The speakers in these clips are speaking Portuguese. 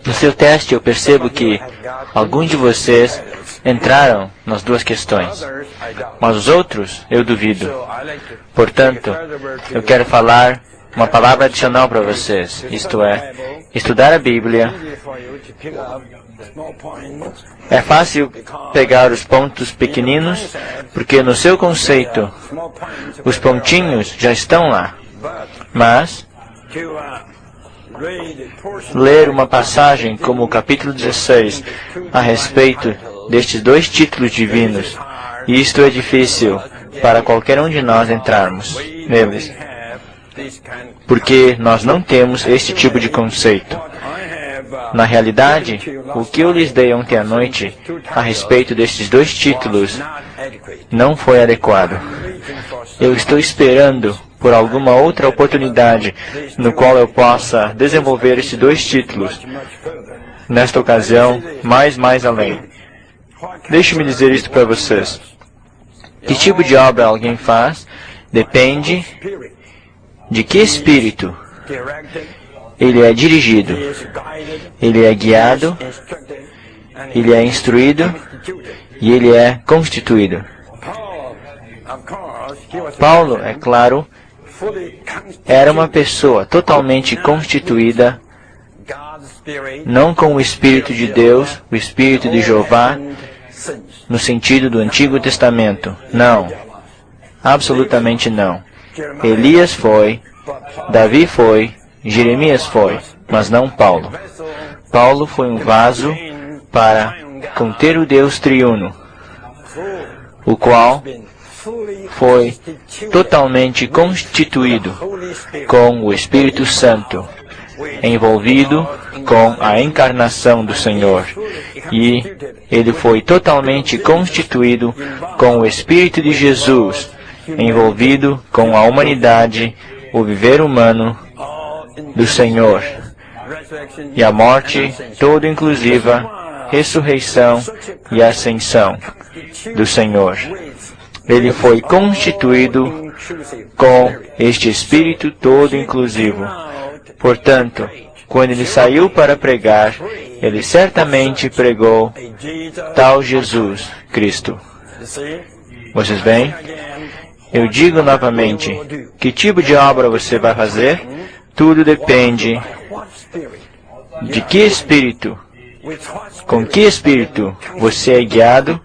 No seu teste, eu percebo que alguns de vocês entraram nas duas questões, mas os outros eu duvido. Portanto, eu quero falar uma palavra adicional para vocês, isto é, estudar a Bíblia. É fácil pegar os pontos pequeninos, porque no seu conceito, os pontinhos já estão lá. Mas, ler uma passagem como o capítulo 16 a respeito destes dois títulos divinos, isto é difícil para qualquer um de nós entrarmos neles, porque nós não temos este tipo de conceito. Na realidade, o que eu lhes dei ontem à noite a respeito destes dois títulos não foi adequado. Eu estou esperando por alguma outra oportunidade no qual eu possa desenvolver estes dois títulos. Nesta ocasião, mais além. Deixe-me dizer isto para vocês. Que tipo de obra alguém faz depende de que espírito ele é dirigido, ele é guiado, ele é instruído e ele é constituído. Paulo, é claro, era uma pessoa totalmente constituída, não com o Espírito de Deus, o Espírito de Jeová, no sentido do Antigo Testamento. Não. Absolutamente não. Elias foi, Davi foi, Jeremias foi, mas não Paulo. Paulo foi um vaso para conter o Deus triuno, o qual foi totalmente constituído com o Espírito Santo, envolvido com a encarnação do Senhor. E ele foi totalmente constituído com o Espírito de Jesus, envolvido com a humanidade, o viver humano do Senhor. E a morte toda inclusiva, ressurreição e ascensão do Senhor. Ele foi constituído com este Espírito todo inclusivo. Portanto, quando ele saiu para pregar, ele certamente pregou tal Jesus Cristo. Vocês veem? Eu digo novamente, que tipo de obra você vai fazer? Tudo depende de que espírito, com que espírito você é guiado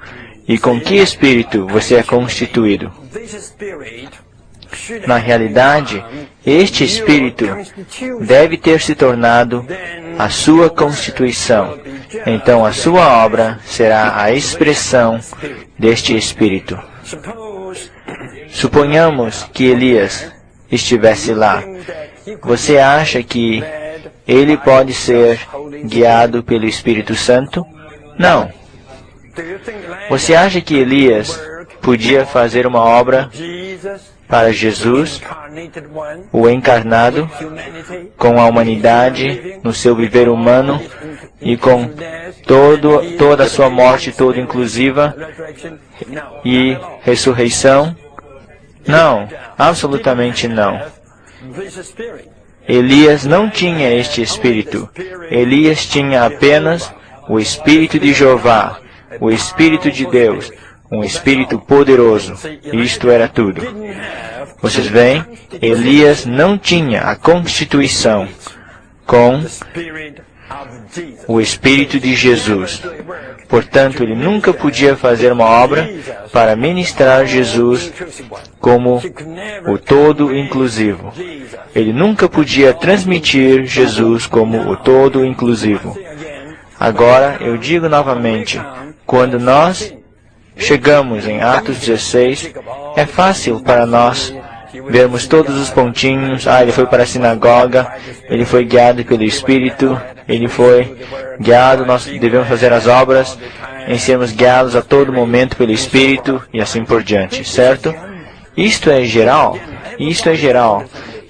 e com que espírito você é constituído. Na realidade, este espírito deve ter se tornado a sua constituição. Então a sua obra será a expressão deste espírito. Suponhamos que Elias estivesse lá. Você acha que ele pode ser guiado pelo Espírito Santo? Não. Você acha que Elias podia fazer uma obra para Jesus, o encarnado, com a humanidade, no seu viver humano e com toda a sua morte toda inclusiva e ressurreição? Não, absolutamente não. Elias não tinha este espírito. Elias tinha apenas o Espírito de Jeová, o Espírito de Deus, um Espírito poderoso. Isto era tudo. Vocês veem? Elias não tinha a constituição com o Espírito de Jesus. Portanto, ele nunca podia fazer uma obra para ministrar Jesus como o todo inclusivo. Ele nunca podia transmitir Jesus como o todo inclusivo. Agora, eu digo novamente, quando nós chegamos em Atos 16, é fácil para nós vermos todos os pontinhos. Ele foi para a sinagoga, ele foi guiado pelo Espírito, ele foi guiado, nós devemos fazer as obras, em sermos guiados a todo momento pelo Espírito e assim por diante, certo? Isto é geral. Isto é geral.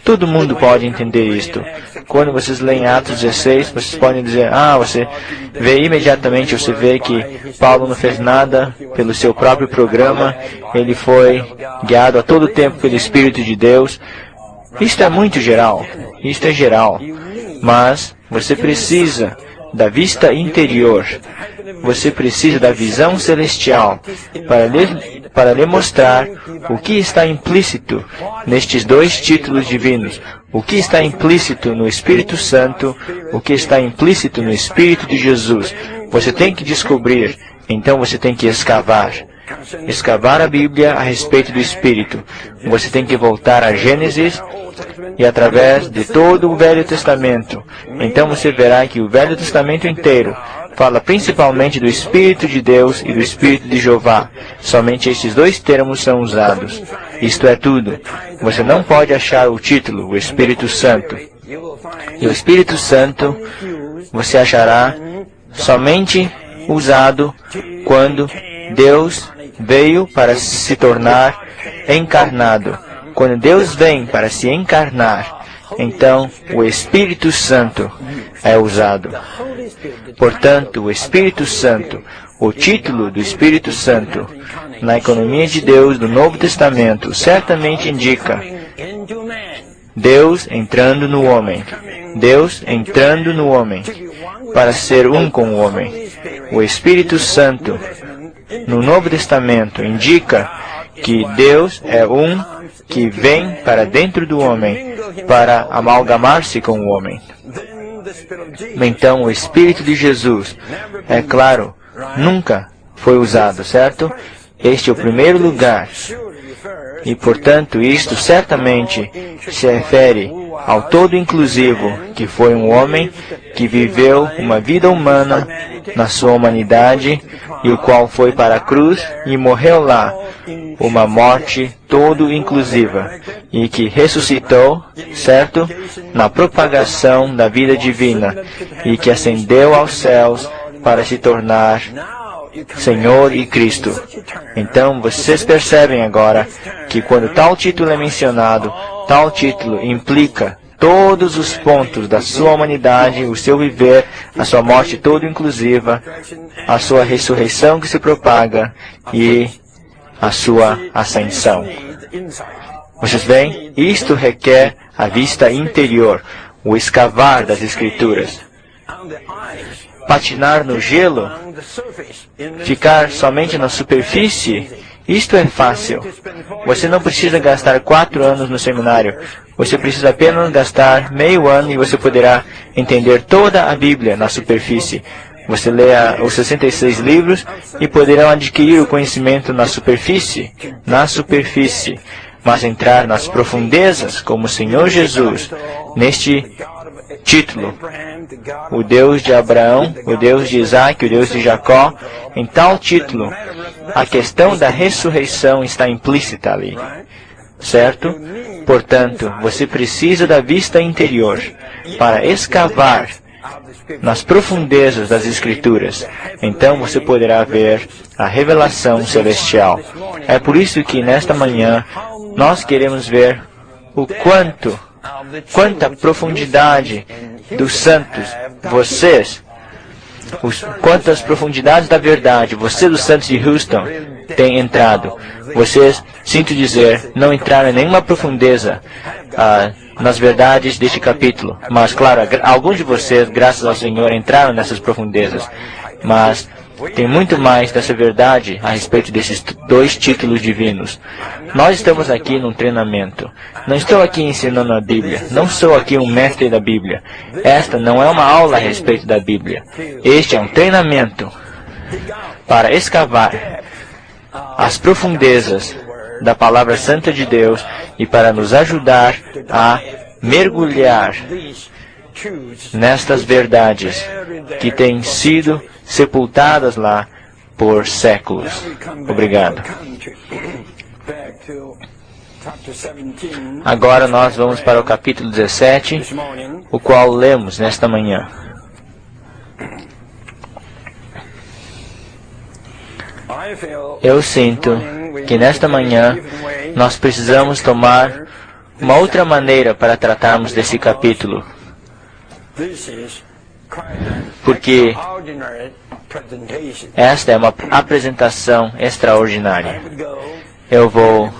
Todo mundo pode entender isto. Quando vocês leem Atos 16, vocês podem dizer, você vê imediatamente, você vê que Paulo não fez nada pelo seu próprio programa, ele foi guiado a todo tempo pelo Espírito de Deus. Isto é muito geral. Isto é geral. Mas você precisa da vista interior. Você precisa da visão celestial para lhe mostrar o que está implícito nestes dois títulos divinos. O que está implícito no Espírito Santo, o que está implícito no Espírito de Jesus. Você tem que descobrir, então você tem que escavar. Escavar a Bíblia a respeito do Espírito. Você tem que voltar a Gênesis e através de todo o Velho Testamento. Então você verá que o Velho Testamento inteiro fala principalmente do Espírito de Deus e do Espírito de Jeová. Somente estes dois termos são usados. Isto é tudo. Você não pode achar o título, o Espírito Santo. E o Espírito Santo você achará somente usado quando Deus veio para se tornar encarnado. Quando Deus vem para se encarnar, então o Espírito Santo é usado. Portanto, o Espírito Santo, o título do Espírito Santo, na economia de Deus do Novo Testamento, certamente indica Deus entrando no homem. Deus entrando no homem para ser um com o homem. O Espírito Santo, no Novo Testamento, indica que Deus é um que vem para dentro do homem para amalgamar-se com o homem. Então, o Espírito de Jesus, é claro, nunca foi usado, certo? Este é o primeiro lugar. E, portanto, isto certamente se refere ao todo inclusivo, que foi um homem que viveu uma vida humana na sua humanidade, e o qual foi para a cruz e morreu lá, uma morte todo inclusiva, e que ressuscitou, certo? Na propagação da vida divina, e que ascendeu aos céus para se tornar Senhor e Cristo. Então, vocês percebem agora que quando tal título é mencionado, tal título implica todos os pontos da sua humanidade, o seu viver, a sua morte toda inclusiva, a sua ressurreição que se propaga e a sua ascensão. Vocês veem? Isto requer a vista interior, o escavar das Escrituras. Patinar no gelo, ficar somente na superfície, isto é fácil. Você não precisa gastar 4 anos no seminário. Você precisa apenas gastar meio ano e você poderá entender toda a Bíblia na superfície. Você lê os 66 livros e poderão adquirir o conhecimento na superfície. Na superfície. Mas entrar nas profundezas, como o Senhor Jesus, neste título, o Deus de Abraão, o Deus de Isaac, o Deus de Jacó, em tal título, a questão da ressurreição está implícita ali, certo? Portanto, você precisa da vista interior para escavar nas profundezas das Escrituras. Então você poderá ver a revelação celestial. É por isso que nesta manhã nós queremos ver o quanta profundidade dos santos, vocês, quantas profundidades da verdade, vocês dos santos de Houston, têm entrado. Vocês, sinto dizer, não entraram em nenhuma profundeza nas verdades deste capítulo. Mas, claro, alguns de vocês, graças ao Senhor, entraram nessas profundezas. Mas tem muito mais dessa verdade a respeito desses dois títulos divinos. Nós estamos aqui num treinamento. Não estou aqui ensinando a Bíblia. Não sou aqui um mestre da Bíblia. Esta não é uma aula a respeito da Bíblia. Este é um treinamento para escavar as profundezas da Palavra Santa de Deus e para nos ajudar a mergulhar nestas verdades que têm sido sepultadas lá por séculos. Obrigado. Agora nós vamos para o capítulo 17, o qual lemos nesta manhã. Eu sinto que nesta manhã nós precisamos tomar uma outra maneira para tratarmos desse capítulo. Porque esta é uma apresentação extraordinária. Eu vou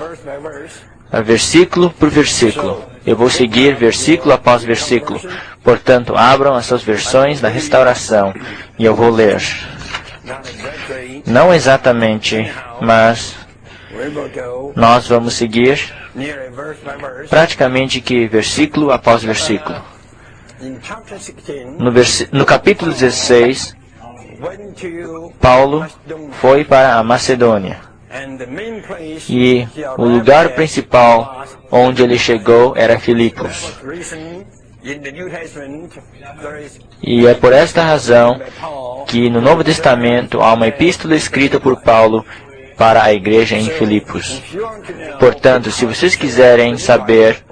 versículo por versículo. Eu vou seguir versículo após versículo. Portanto, abram as suas versões da restauração e eu vou ler. Não exatamente, mas nós vamos seguir praticamente que versículo após versículo. No capítulo 16, Paulo foi para a Macedônia. E o lugar principal onde ele chegou era Filipos. E é por esta razão que no Novo Testamento há uma epístola escrita por Paulo para a igreja em Filipos. Portanto, se vocês quiserem saber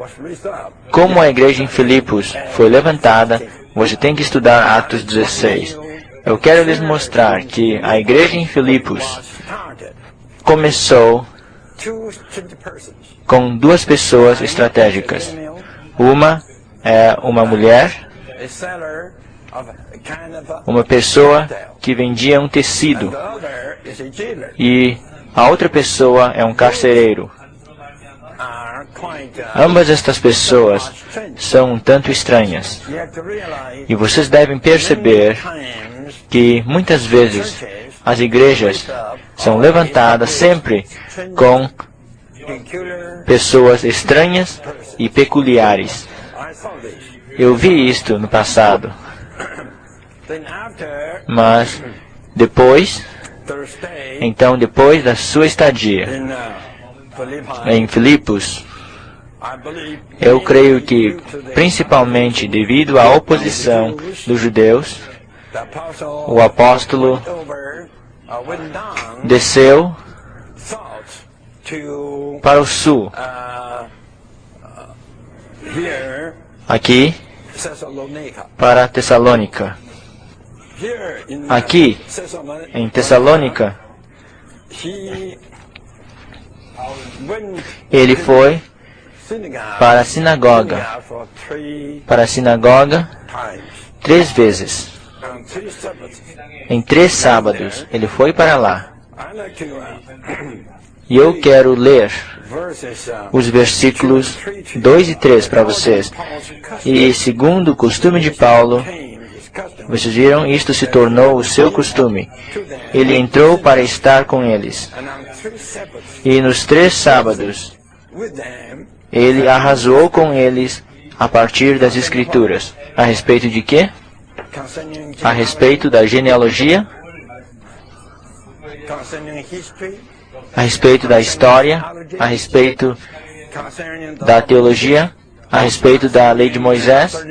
como a igreja em Filipos foi levantada, você tem que estudar Atos 16. Eu quero lhes mostrar que a igreja em Filipos começou com duas pessoas estratégicas. Uma é uma mulher, uma pessoa que vendia um tecido, e a outra pessoa é um carcereiro. Ambas estas pessoas são um tanto estranhas. E vocês devem perceber que muitas vezes as igrejas são levantadas sempre com pessoas estranhas e peculiares. Eu vi isto no passado. Mas depois da sua estadia em Filipos, eu creio que, principalmente devido à oposição dos judeus, o apóstolo desceu para o sul, aqui para Tessalônica. Aqui, em Tessalônica, ele foi para a sinagoga 3 vezes. Em 3 sábados, ele foi para lá. E eu quero ler os versículos 2 e 3 para vocês. E segundo o costume de Paulo, vocês viram, isto se tornou o seu costume. Ele entrou para estar com eles. E nos 3 sábados, ele arrasou com eles a partir das Escrituras. A respeito de quê? A respeito da genealogia, a respeito da história, a respeito da teologia, a respeito da lei de Moisés,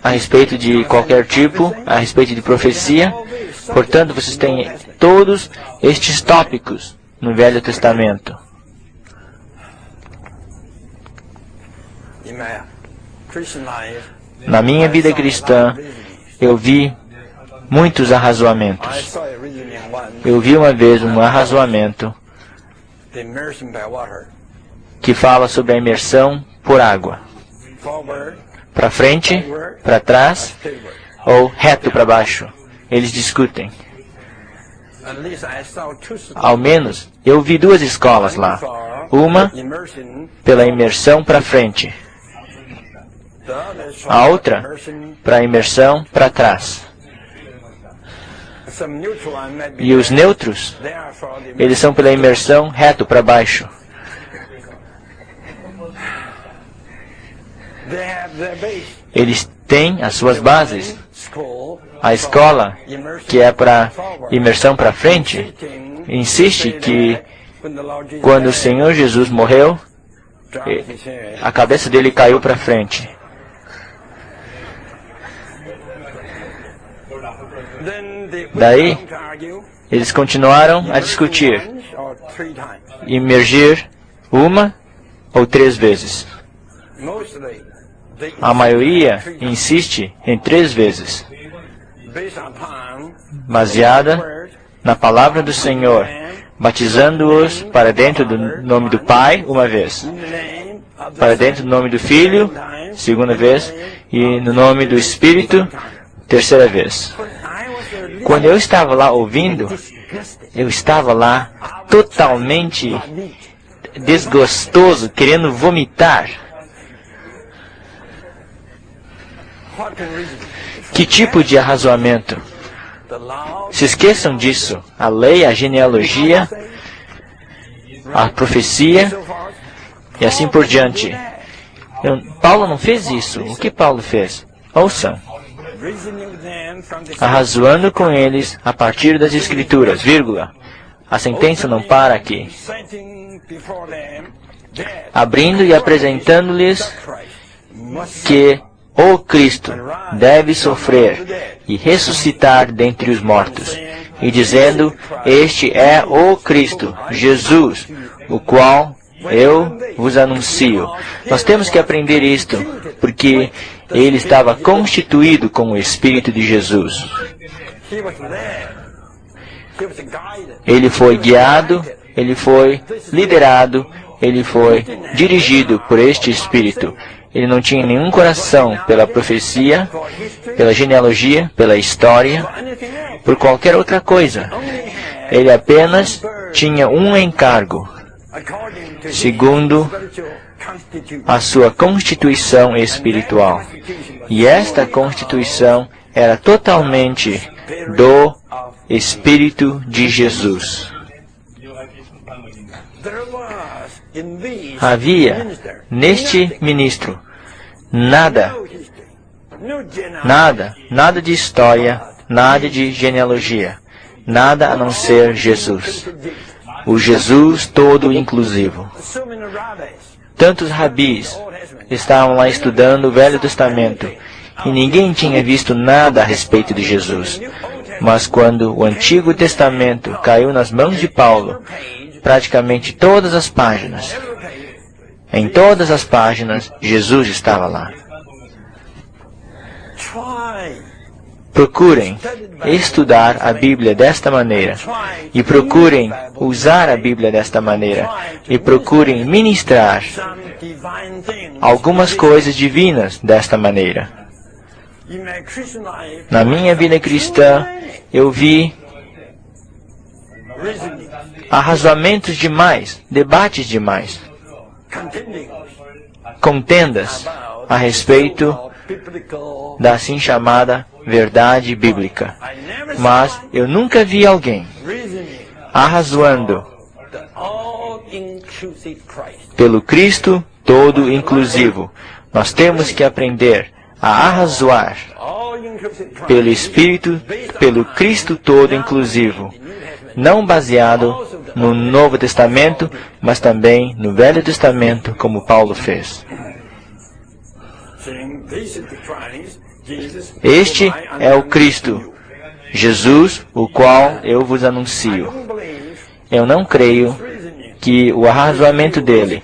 a respeito de qualquer tipo, a respeito de profecia. Portanto, vocês têm todos estes tópicos no Velho Testamento. Na minha vida cristã, eu vi muitos arrazoamentos. Eu vi uma vez um arrazoamento que fala sobre a imersão por água. Para frente, para trás ou reto para baixo. Eles discutem. Ao menos, eu vi 2 escolas lá. Uma pela imersão para frente. A outra para a imersão para trás. E os neutros, eles são pela imersão reto para baixo. Eles têm as suas bases. A escola, que é para imersão para frente, insiste que quando o Senhor Jesus morreu, a cabeça dele caiu para frente. Daí, eles continuaram a discutir, imergir 1 ou 3 vezes. A maioria insiste em 3 vezes, baseada na palavra do Senhor, batizando-os para dentro do nome do Pai 1 vez, para dentro do nome do Filho 2ª vez e no nome do Espírito 3ª vez. Quando eu estava lá ouvindo, eu estava lá totalmente desgostoso, querendo vomitar. Que tipo de arrazoamento? Se esqueçam disso. A lei, a genealogia, a profecia e assim por diante. Paulo não fez isso. O que Paulo fez? Ouçam. Arrazoando com eles a partir das Escrituras, vírgula. A sentença não para aqui. Abrindo e apresentando-lhes que o Cristo deve sofrer e ressuscitar dentre os mortos, e dizendo, este é o Cristo, Jesus, o qual eu vos anuncio. Nós temos que aprender isto, porque ele estava constituído com o Espírito de Jesus. Ele foi guiado, ele foi liderado, ele foi dirigido por este Espírito. Ele não tinha nenhum coração pela profecia, pela genealogia, pela história, por qualquer outra coisa. Ele apenas tinha um encargo, segundo a sua constituição espiritual. E esta constituição era totalmente do Espírito de Jesus. Havia neste ministro nada de história, nada de genealogia, nada a não ser Jesus. O Jesus todo inclusivo. Tantos rabis estavam lá estudando o Velho Testamento e ninguém tinha visto nada a respeito de Jesus. Mas quando o Antigo Testamento caiu nas mãos de Paulo, praticamente todas as páginas, em todas as páginas, Jesus estava lá. Procurem estudar a Bíblia desta maneira, e procurem usar a Bíblia desta maneira, e procurem ministrar algumas coisas divinas desta maneira. Na minha vida cristã, eu vi arrazoamentos demais, debates demais, contendas a respeito da assim chamada verdade bíblica. Mas eu nunca vi alguém arrazoando pelo Cristo todo inclusivo. Nós temos que aprender a arrazoar pelo Espírito, pelo Cristo todo inclusivo, não baseado no Novo Testamento, mas também no Velho Testamento, como Paulo fez. Este é o Cristo, Jesus, o qual eu vos anuncio. Eu não creio que o arrazoamento dele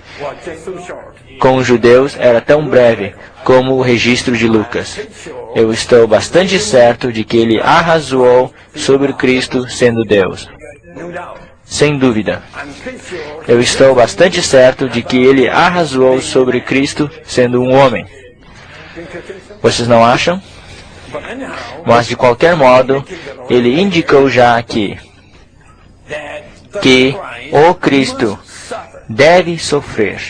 com os judeus era tão breve como o registro de Lucas. Eu estou bastante certo de que ele arrazoou sobre o Cristo sendo Deus. Sem dúvida. Eu estou bastante certo de que ele arrazoou sobre Cristo sendo um homem. Vocês não acham? Mas, de qualquer modo, ele indicou já aqui que o Cristo deve sofrer.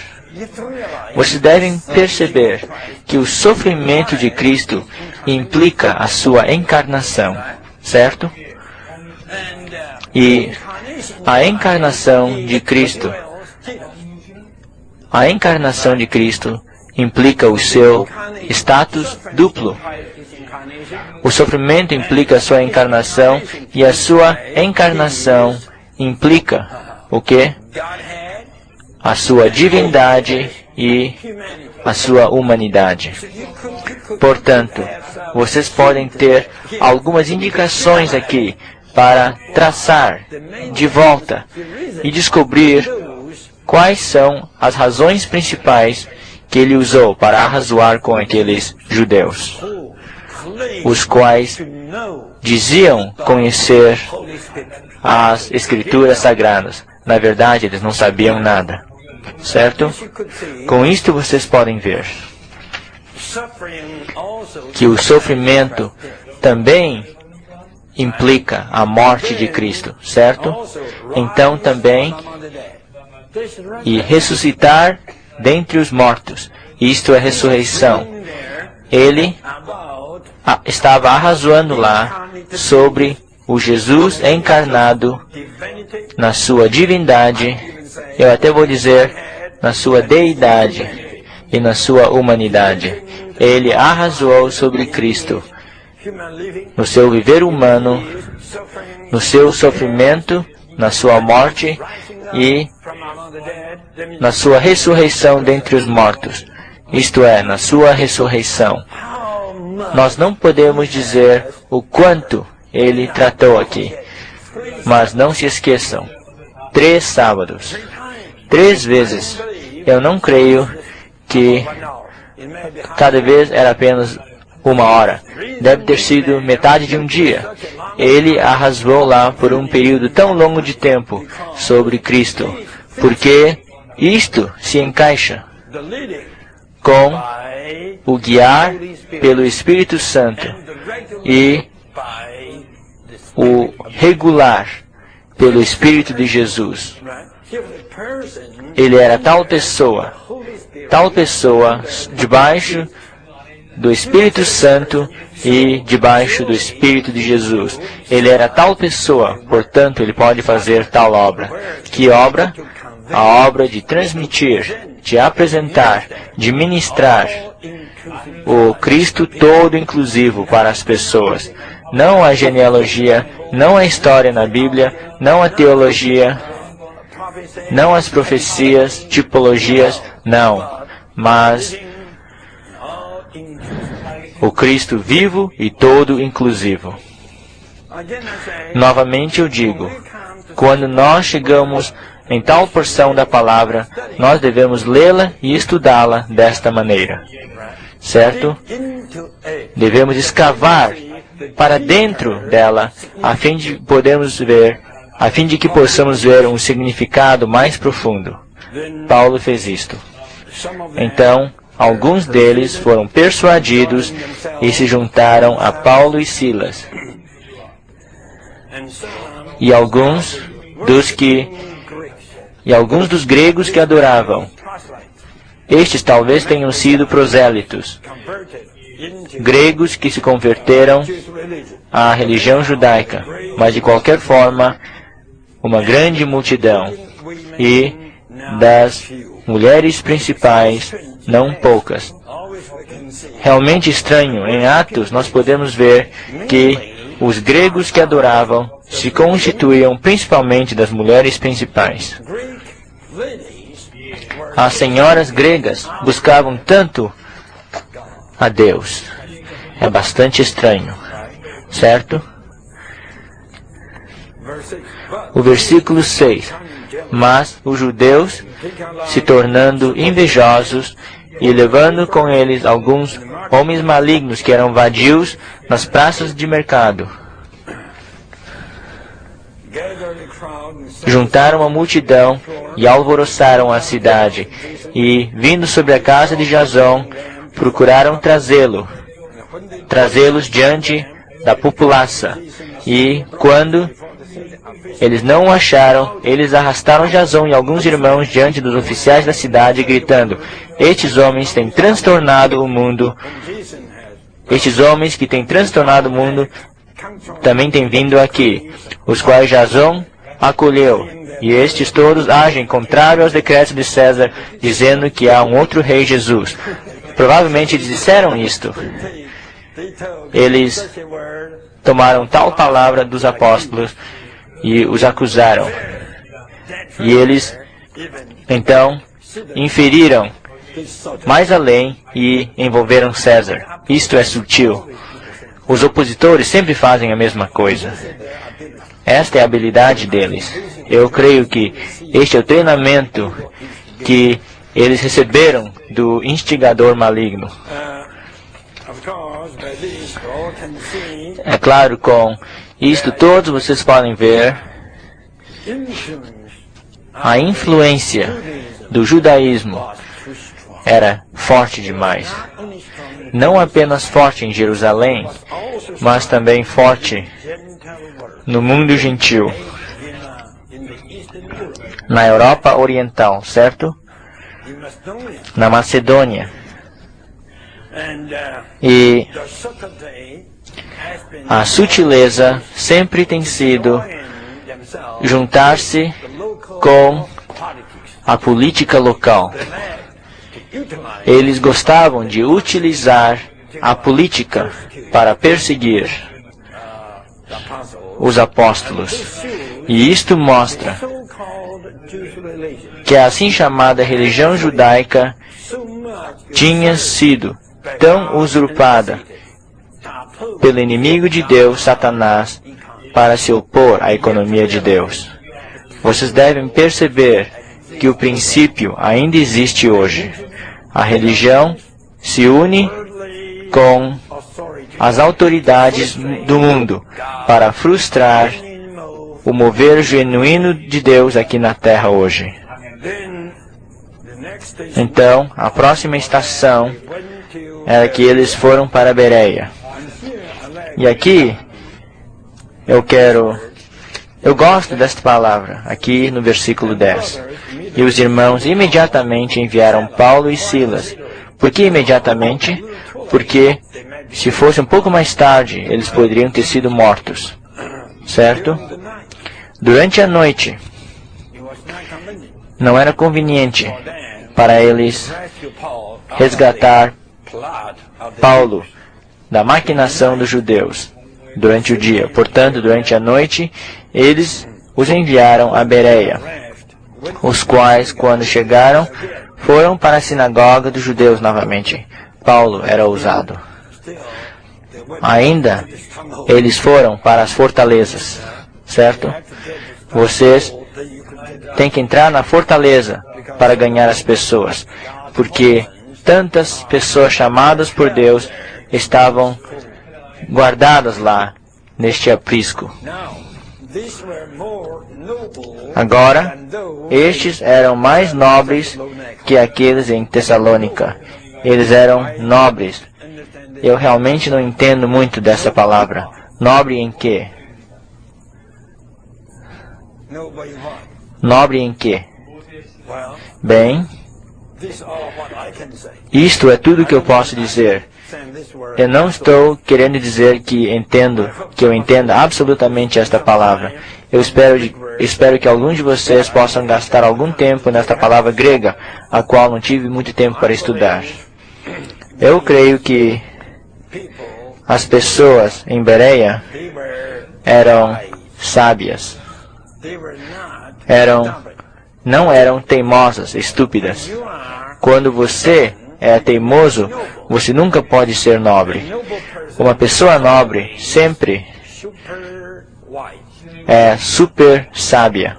Vocês devem perceber que o sofrimento de Cristo implica a sua encarnação, certo? E a encarnação de Cristo implica o seu status duplo. O sofrimento implica a sua encarnação e a sua encarnação implica o quê? A sua divindade e a sua humanidade. Portanto, vocês podem ter algumas indicações aqui para traçar de volta e descobrir quais são as razões principais que ele usou para arrazoar com aqueles judeus, os quais diziam conhecer as Escrituras Sagradas. Na verdade, eles não sabiam nada. Certo? Com isto vocês podem ver que o sofrimento também implica a morte de Cristo, certo? Então também, e ressuscitar dentre os mortos, isto é ressurreição. ele estava arrazoando lá sobre o Jesus encarnado na sua divindade, eu até vou dizer, na sua deidade e na sua humanidade. Ele arrazoou sobre Cristo, no seu viver humano, no seu sofrimento, na sua morte e na sua ressurreição dentre os mortos. Isto é, na sua ressurreição. Nós não podemos dizer o quanto ele tratou aqui. Mas não se esqueçam, 3 sábados, 3 vezes. Eu não creio que cada vez era apenas 1 hora. Deve ter sido metade de um dia. Ele arrazoou lá por um período tão longo de tempo sobre Cristo, porque isto se encaixa com o guiar pelo Espírito Santo e o regular pelo Espírito de Jesus. Ele era tal pessoa debaixo do Espírito Santo e debaixo do Espírito de Jesus. Ele era tal pessoa, portanto, ele pode fazer tal obra. Que obra? A obra de transmitir, de apresentar, de ministrar o Cristo todo inclusivo para as pessoas. Não a genealogia, não a história na Bíblia, não a teologia, não as profecias, tipologias, não. Mas o Cristo vivo e todo inclusivo. Novamente eu digo, quando nós chegamos em tal porção da palavra, nós devemos lê-la e estudá-la desta maneira. Certo? Devemos escavar para dentro dela, a fim de que possamos ver um significado mais profundo. Paulo fez isto. Então, alguns deles foram persuadidos e se juntaram a Paulo e Silas. E alguns dos gregos que adoravam. Estes talvez tenham sido prosélitos, gregos que se converteram à religião judaica, mas de qualquer forma, uma grande multidão, e das mulheres principais, não poucas. Realmente estranho, em Atos nós podemos ver que os gregos que adoravam se constituíam principalmente das mulheres principais. As senhoras gregas buscavam tanto a Deus. É bastante estranho, certo? O versículo 6. Mas os judeus, se tornando invejosos e levando com eles alguns homens malignos que eram vadios nas praças de mercado, juntaram a multidão e alvoroçaram a cidade, e, vindo sobre a casa de Jasão, procuraram trazê-los diante da populaça. E, quando eles não o acharam, eles arrastaram Jasão e alguns irmãos diante dos oficiais da cidade, gritando: estes homens têm transtornado o mundo. Estes homens que têm transtornado o mundo também têm vindo aqui, os quais Jasão acolheu. E estes todos agem contrário aos decretos de César, dizendo que há um outro rei Jesus. Provavelmente eles disseram isto. Eles tomaram tal palavra dos apóstolos e os acusaram. E eles, então, inferiram mais além e envolveram César. Isto é sutil. Os opositores sempre fazem a mesma coisa. Esta é a habilidade deles. Eu creio que este é o treinamento que eles receberam do instigador maligno. É claro, com isto todos vocês podem ver a influência do judaísmo era forte demais. Não apenas forte em Jerusalém, mas também forte no mundo gentil, na Europa Oriental, certo? Na Macedônia. E a sutileza sempre tem sido juntar-se com a política local. Eles gostavam de utilizar a política para perseguir os apóstolos. E isto mostra que a assim chamada religião judaica tinha sido tão usurpada pelo inimigo de Deus, Satanás, para se opor à economia de Deus. Vocês devem perceber que o princípio ainda existe hoje. A religião se une com as autoridades do mundo para frustrar o mover genuíno de Deus aqui na terra hoje. Então, a próxima estação era que eles foram para Bereia. E aqui, eu gosto desta palavra, aqui no versículo 10. E os irmãos imediatamente enviaram Paulo e Silas. Por que imediatamente? Porque se fosse um pouco mais tarde, eles poderiam ter sido mortos. Certo? Durante a noite, não era conveniente para eles resgatar Paulo da maquinação dos judeus durante o dia. Portanto, durante a noite, eles os enviaram a Bereia, os quais, quando chegaram, foram para a sinagoga dos judeus novamente. Paulo era ousado. Ainda, eles foram para as fortalezas, certo? Vocês têm que entrar na fortaleza para ganhar as pessoas, porque tantas pessoas chamadas por Deus estavam guardadas lá, neste aprisco. Agora, estes eram mais nobres que aqueles em Tessalônica. Eles eram nobres. Eu realmente não entendo muito dessa palavra. Nobre em quê? Nobre em quê? Bem, isto é tudo que eu posso dizer. Eu não estou querendo dizer que eu entenda absolutamente esta palavra. Eu espero que alguns de vocês possam gastar algum tempo nesta palavra grega, a qual não tive muito tempo para estudar. Eu creio que as pessoas em Bereia eram sábias. Não eram teimosas, estúpidas. Quando você é teimoso, você nunca pode ser nobre. Uma pessoa nobre sempre é super sábia.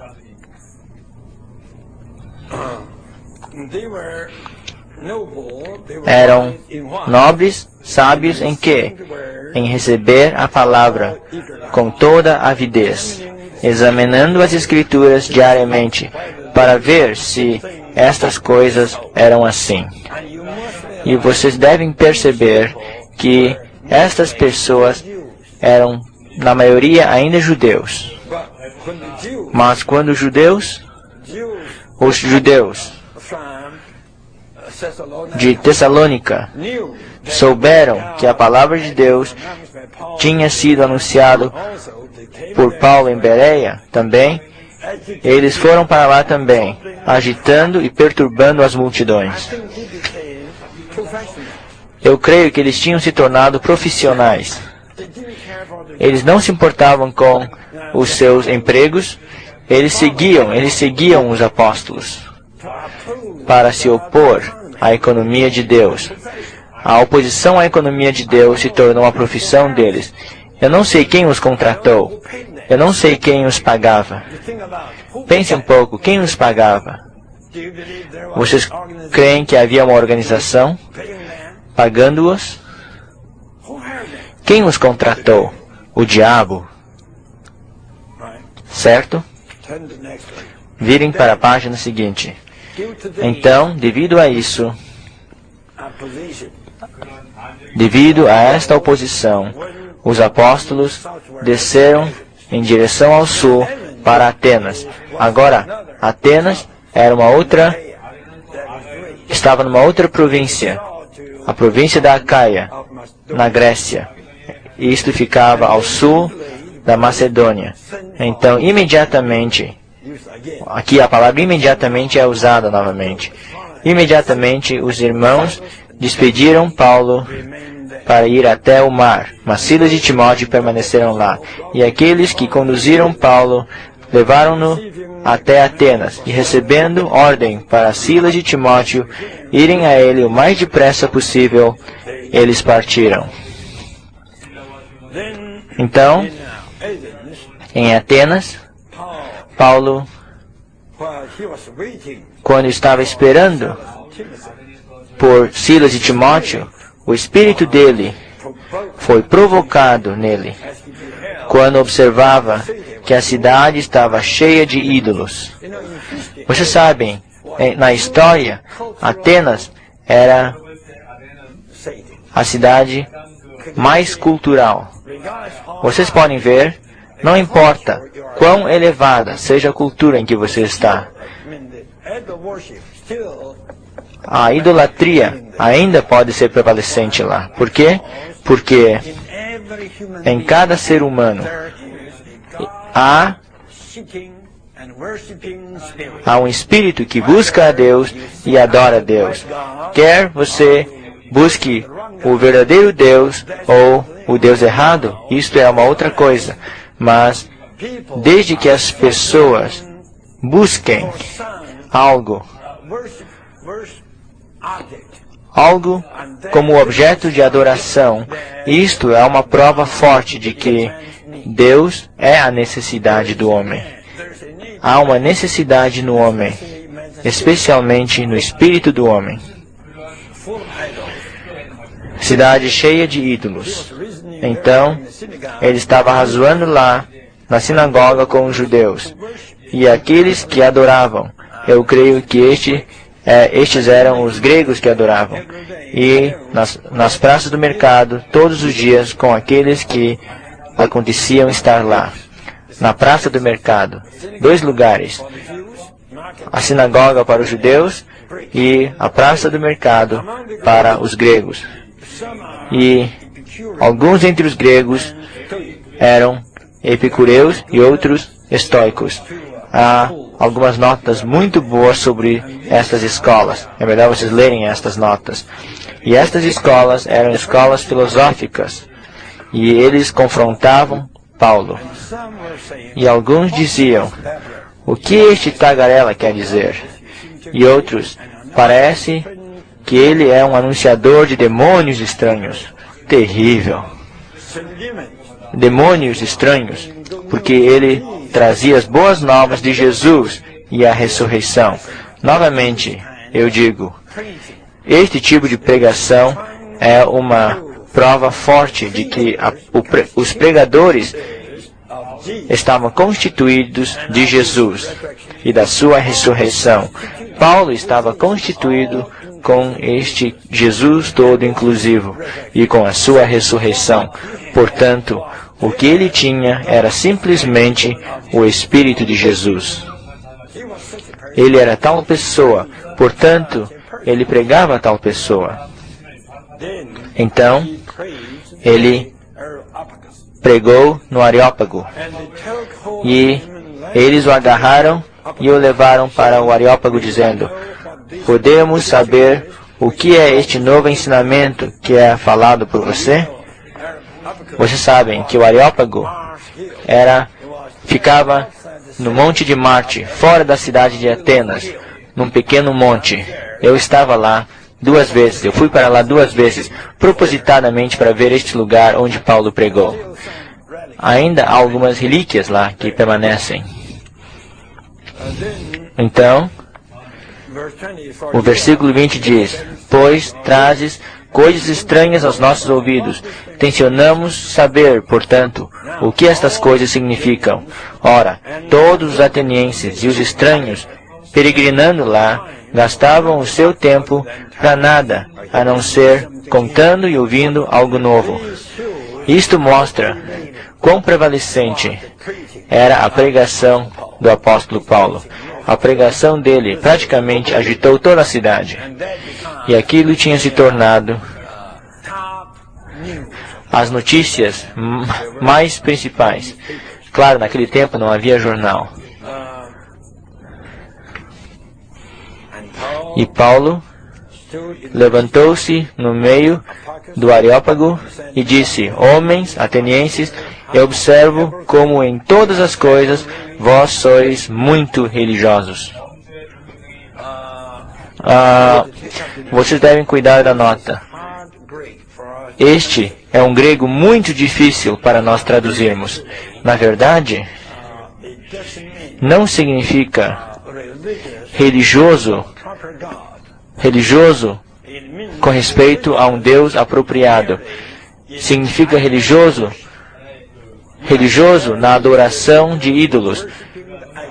Eram nobres, sábios em quê? Em receber a palavra com toda avidez, examinando as Escrituras diariamente, para ver se estas coisas eram assim. E vocês devem perceber que estas pessoas eram, na maioria, ainda judeus. Mas quando os judeus de Tessalônica souberam que a palavra de Deus tinha sido anunciado por Paulo em Bereia também, eles foram para lá também, agitando e perturbando as multidões. Eu creio que eles tinham se tornado profissionais. Eles não se importavam com os seus empregos, eles seguiam os apóstolos para se opor à economia de Deus. A oposição à economia de Deus se tornou a profissão deles. Eu não sei quem os contratou. Eu não sei quem os pagava. Pense um pouco, quem os pagava? Vocês creem que havia uma organização pagando-os? Quem os contratou? O diabo. Certo? Virem para a página seguinte. Então, devido a isso, devido a esta oposição, os apóstolos desceram em direção ao sul para Atenas. Agora, Atenas estava numa outra província. a província da Acaia, na Grécia. Isto ficava ao sul da Macedônia. Então, imediatamente, aqui a palavra imediatamente é usada novamente. Imediatamente os irmãos despediram Paulo para ir até o mar, mas Silas e Timóteo permaneceram lá. E aqueles que conduziram Paulo levaram-no até Atenas, e recebendo ordem para Silas e Timóteo irem a ele o mais depressa possível, eles partiram. Então, em Atenas, Paulo, quando estava esperando por Silas e Timóteo, o espírito dele foi provocado nele, quando observava que a cidade estava cheia de ídolos. Vocês sabem, na história, Atenas era a cidade mais cultural. Vocês podem ver, não importa quão elevada seja a cultura em que você está, a idolatria ainda pode ser prevalecente lá. Por quê? Porque em cada ser humano há um espírito que busca a Deus e adora a Deus. Quer você busque o verdadeiro Deus ou o Deus errado, isto é uma outra coisa. Mas, desde que as pessoas busquem algo como objeto de adoração, isto é uma prova forte de que Deus é a necessidade do homem. Há uma necessidade no homem, especialmente no espírito do homem. Cidade cheia de ídolos. Então, ele estava razoando lá, na sinagoga com os judeus. E aqueles que adoravam, eu creio que estes eram os gregos que adoravam. E nas praças do mercado, todos os dias, com aqueles que aconteciam estar lá. Na praça do mercado, 2 lugares. A sinagoga para os judeus e a praça do mercado para os gregos. E alguns entre os gregos eram epicureus e outros estoicos. Há algumas notas muito boas sobre estas escolas. É melhor vocês lerem estas notas. E estas escolas eram escolas filosóficas. E eles confrontavam Paulo. E alguns diziam, o que este tagarela quer dizer? E outros, parece que ele é um anunciador de demônios estranhos. Terrível. Demônios estranhos, porque ele trazia as boas novas de Jesus e a ressurreição. Novamente, eu digo, este tipo de pregação é uma prova forte de que os pregadores estavam constituídos de Jesus e da sua ressurreição. Paulo estava constituído com este Jesus todo inclusivo e com a sua ressurreição. Portanto, o que ele tinha era simplesmente o Espírito de Jesus. Ele era tal pessoa, portanto, ele pregava a tal pessoa. Então, ele pregou no Areópago. E eles o agarraram e o levaram para o Areópago, dizendo, podemos saber o que é este novo ensinamento que é falado por você? Vocês sabem que o Areópago ficava no Monte de Marte, fora da cidade de Atenas, num pequeno monte. Eu estava lá 2 vezes, eu fui para lá 2 vezes, propositadamente para ver este lugar onde Paulo pregou. Ainda há algumas relíquias lá que permanecem. Então, o versículo 20 diz, pois trazes coisas estranhas aos nossos ouvidos. Tencionamos saber, portanto, o que estas coisas significam. Ora, todos os atenienses e os estranhos, peregrinando lá, gastavam o seu tempo para nada, a não ser contando e ouvindo algo novo. Isto mostra quão prevalecente era a pregação do apóstolo Paulo. A pregação dele praticamente agitou toda a cidade. E aquilo tinha se tornado as notícias mais principais. Claro, naquele tempo não havia jornal. E Paulo levantou-se no meio do Areópago e disse: Homens atenienses, eu observo como em todas as coisas vós sois muito religiosos. Vocês devem cuidar da nota. Este é um grego muito difícil para nós traduzirmos. Na verdade, não significa religioso com respeito a um Deus apropriado. Significa religioso na adoração de ídolos.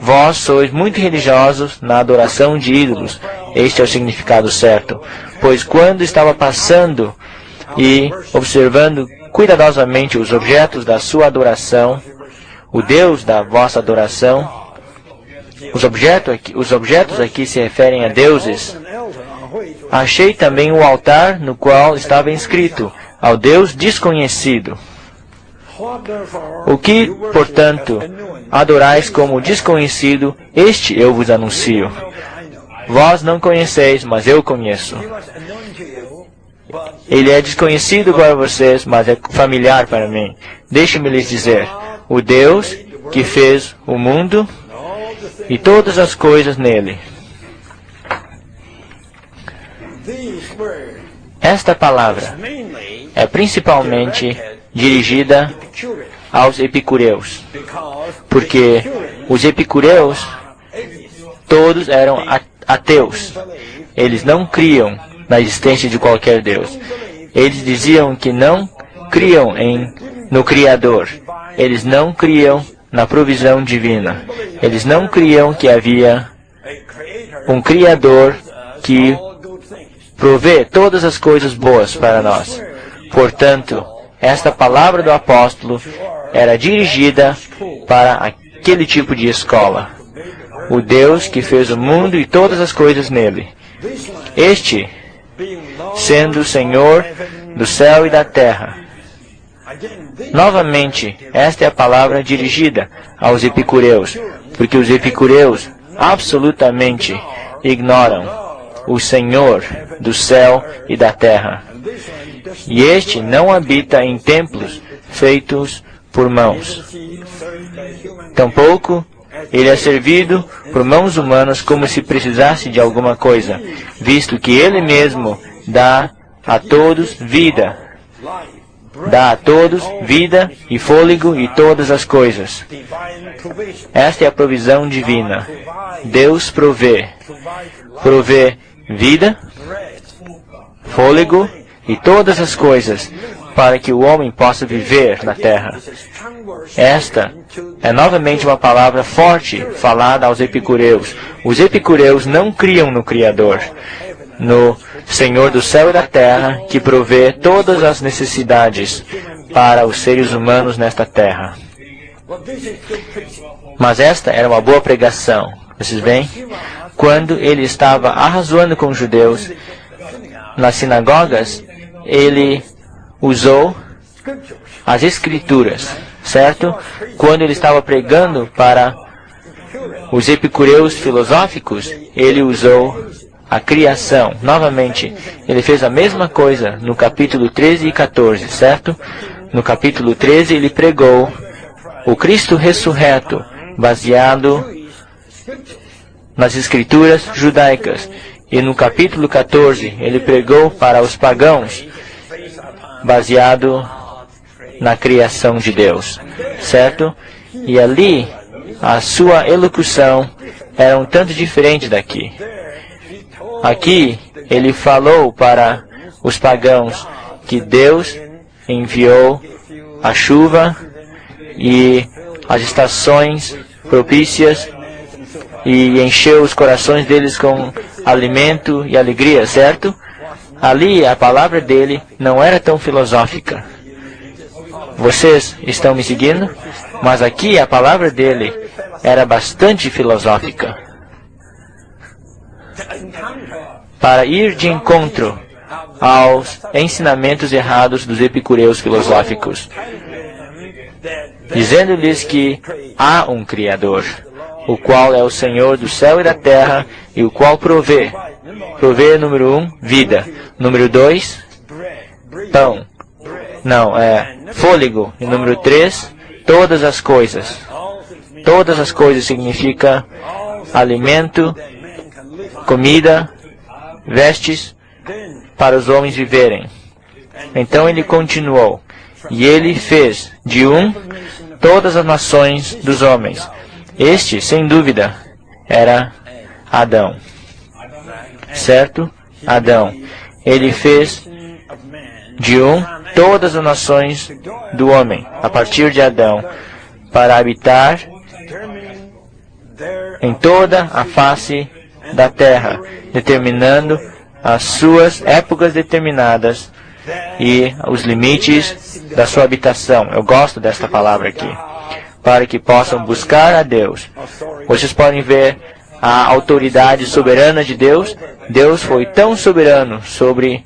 Vós sois muito religiosos na adoração de ídolos. Este é o significado certo. Pois quando estava passando e observando cuidadosamente os objetos da sua adoração, o Deus da vossa adoração, os objetos aqui se referem a deuses, achei também o altar no qual estava inscrito, ao Deus desconhecido. O que, portanto, adorais como desconhecido, este eu vos anuncio. Vós não conheceis, mas eu conheço. Ele é desconhecido para vocês, mas é familiar para mim. Deixe-me lhes dizer, o Deus que fez o mundo e todas as coisas nele. Esta palavra é principalmente dirigida aos epicureus, porque os epicureus todos eram ateus. Eles não criam na existência de qualquer Deus. Eles diziam que não criam no Criador. Eles não criam na provisão divina. Eles não criam que havia um Criador que provê todas as coisas boas para nós. Portanto, esta palavra do apóstolo era dirigida para aquele tipo de escola. O Deus que fez o mundo e todas as coisas nele. Este, sendo o Senhor do céu e da terra. Novamente, esta é a palavra dirigida aos epicureus, porque os epicureus absolutamente ignoram o Senhor do céu e da terra. E este não habita em templos feitos por mãos. Tampouco ele é servido por mãos humanas como se precisasse de alguma coisa, visto que ele mesmo dá a todos vida. Dá a todos vida e fôlego e todas as coisas. Esta é a provisão divina. Deus provê vida, fôlego e todas as coisas para que o homem possa viver na terra. Esta é novamente uma palavra forte falada aos epicureus. Os epicureus não criam no Criador, no Senhor do céu e da terra, que provê todas as necessidades para os seres humanos nesta terra. Mas esta era uma boa pregação. Vocês veem? Quando ele estava arrazoando com os judeus nas sinagogas, ele usou as Escrituras, certo? Quando ele estava pregando para os epicureus filosóficos, ele usou a criação. Novamente, ele fez a mesma coisa no capítulo 13 e 14, certo? No capítulo 13, ele pregou o Cristo ressurreto, baseado nas Escrituras judaicas. E no capítulo 14, ele pregou para os pagãos, baseado na criação de Deus, certo? E ali, a sua elocução era um tanto diferente daqui. Aqui, ele falou para os pagãos que Deus enviou a chuva e as estações propícias e encheu os corações deles com alimento e alegria, certo? Ali, a palavra dele não era tão filosófica. Vocês estão me seguindo? Mas aqui, a palavra dele era bastante filosófica. Para ir de encontro aos ensinamentos errados dos epicureus filosóficos, dizendo-lhes que há um Criador, o qual é o Senhor do céu e da terra, e o qual provê. Provê, número 1, vida. Número 2, pão. Não, fôlego. E número 3, todas as coisas. Todas as coisas significa alimento, comida, vestes, para os homens viverem. Então ele continuou. E ele fez de todas as nações dos homens. Este, sem dúvida, era Adão. Certo? Adão. Ele fez de todas as nações do homem, a partir de Adão, para habitar em toda a face da terra, determinando as suas épocas determinadas e os limites da sua habitação. Eu gosto desta palavra aqui. Para que possam buscar a Deus. Vocês podem ver a autoridade soberana de Deus. Deus foi tão soberano sobre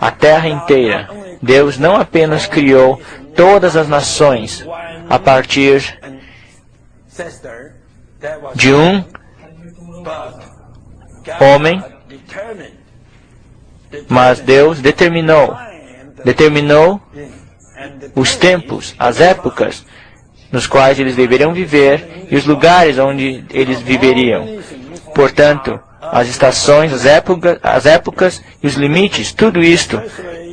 a terra inteira. Deus não apenas criou todas as nações a partir de homem, mas Deus determinou os tempos, as épocas nos quais eles deveriam viver e os lugares onde eles viveriam. Portanto, as estações, as épocas e os limites, tudo isto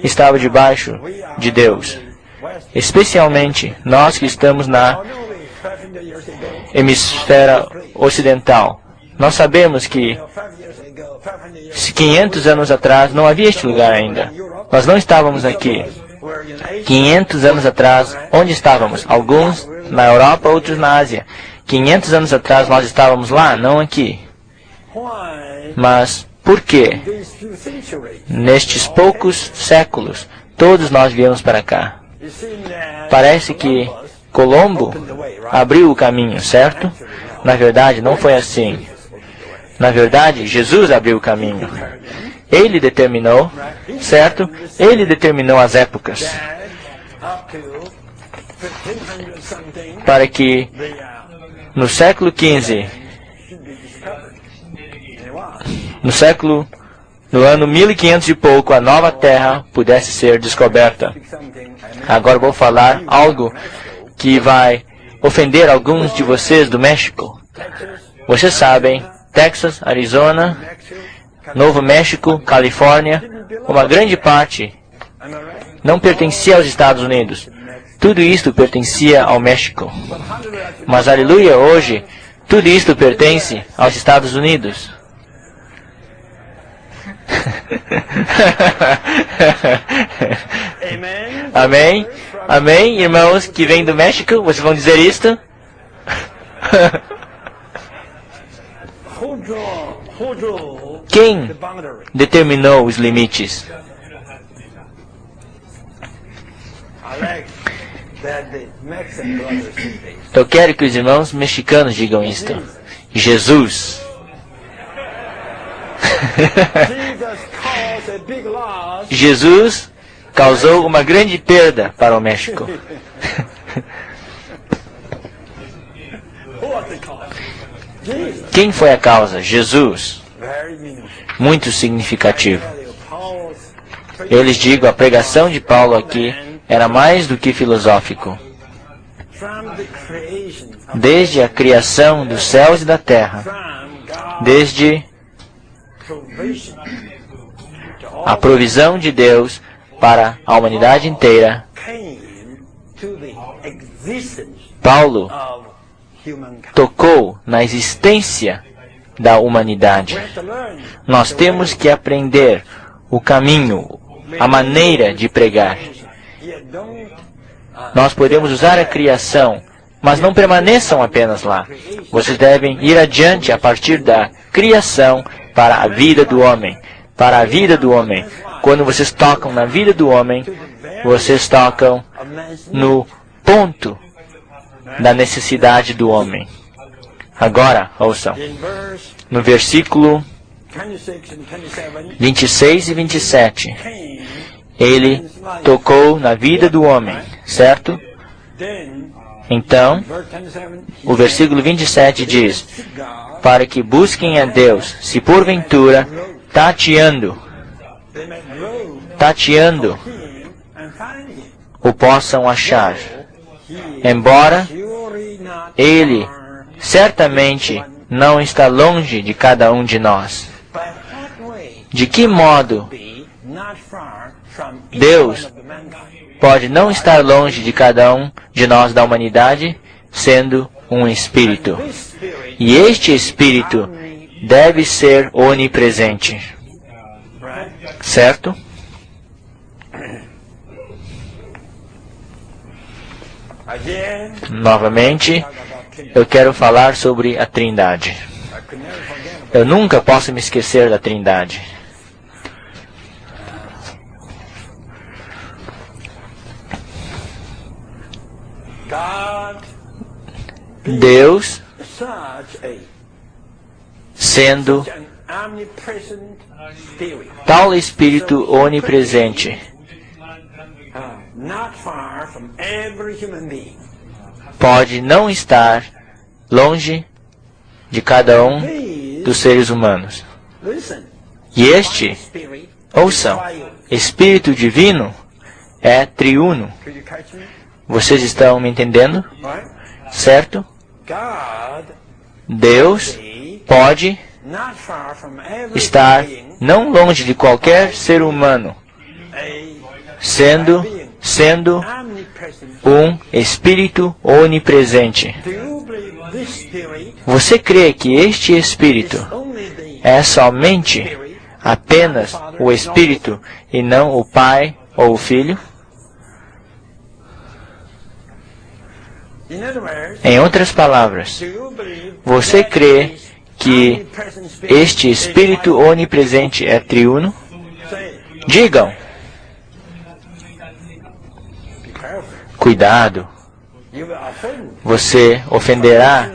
estava debaixo de Deus. Especialmente nós que estamos na hemisfera ocidental. Nós sabemos que 500 anos atrás não havia este lugar ainda. Nós não estávamos aqui. 500 anos atrás, onde estávamos? Alguns na Europa, outros na Ásia. 500 anos atrás nós estávamos lá, não aqui. Mas por que, nestes poucos séculos, todos nós viemos para cá? Parece que Colombo abriu o caminho, certo? Na verdade, não foi assim. Na verdade, Jesus abriu o caminho. Ele determinou, certo? Ele determinou as épocas para que no século XV, no ano 1500 e pouco, a nova terra pudesse ser descoberta. Agora vou falar algo que vai ofender alguns de vocês do México. Vocês sabem, Texas, Arizona, Novo México, Califórnia, uma grande parte não pertencia aos Estados Unidos. Tudo isto pertencia ao México. Mas, aleluia, hoje, tudo isto pertence aos Estados Unidos. Amém? Amém, irmãos que vêm do México, vocês vão dizer isto? Quem determinou os limites? Eu quero que os irmãos mexicanos digam isto. Jesus. Jesus causou uma grande perda para o México. Quem foi a causa? Jesus. Muito significativo. Eles digam, a pregação de Paulo aqui era mais do que filosófico. Desde a criação dos céus e da terra, desde a provisão de Deus para a humanidade inteira, Paulo tocou na existência da humanidade. Nós temos que aprender o caminho, a maneira de pregar. Nós podemos usar a criação, mas não permaneçam apenas lá. Vocês devem ir adiante a partir da criação para a vida do homem. Para a vida do homem. Quando vocês tocam na vida do homem, vocês tocam no ponto da necessidade do homem. Agora, ouçam. No versículo 26 e 27. Ele tocou na vida do homem, certo? Então, o versículo 27 diz: para que busquem a Deus, se porventura tateando, o possam achar. Embora Ele certamente não está longe de cada um de nós. De que modo Deus pode não estar longe de cada um de nós da humanidade, sendo um Espírito? E este Espírito deve ser onipresente. Certo? Novamente, eu quero falar sobre a Trindade. Eu nunca posso me esquecer da Trindade. Deus, sendo tal Espírito onipresente, pode não estar longe de cada um dos seres humanos. E este, ouçam, Espírito Divino é triuno. Vocês estão me entendendo? Certo? Deus pode estar não longe de qualquer ser humano, sendo um Espírito onipresente. Você crê que este Espírito é somente, apenas o Espírito e não o Pai ou o Filho? Em outras palavras, você crê que este Espírito onipresente é triuno? Digam. Cuidado. Você ofenderá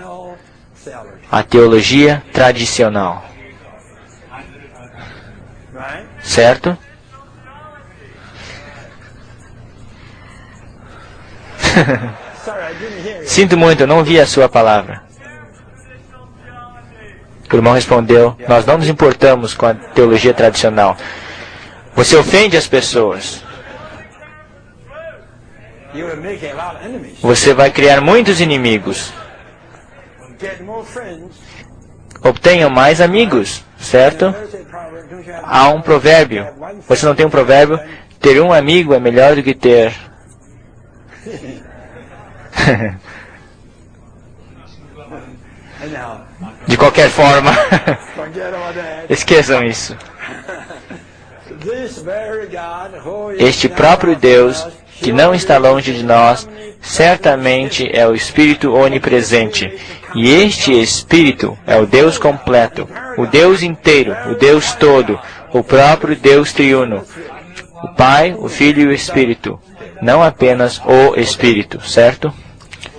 a teologia tradicional. Certo? Sinto muito, eu não ouvi a sua palavra. O irmão respondeu: nós não nos importamos com a teologia tradicional. Você ofende as pessoas. Você vai criar muitos inimigos. Obtenham mais amigos, certo? Há um provérbio. Você não tem um provérbio? Ter um amigo é melhor do que ter... De qualquer forma, esqueçam isso. Este próprio Deus, que não está longe de nós, certamente é o Espírito onipresente. E este Espírito é o Deus completo, o Deus inteiro, o Deus todo, o próprio Deus triuno, o Pai, o Filho e o Espírito, não apenas o Espírito, certo?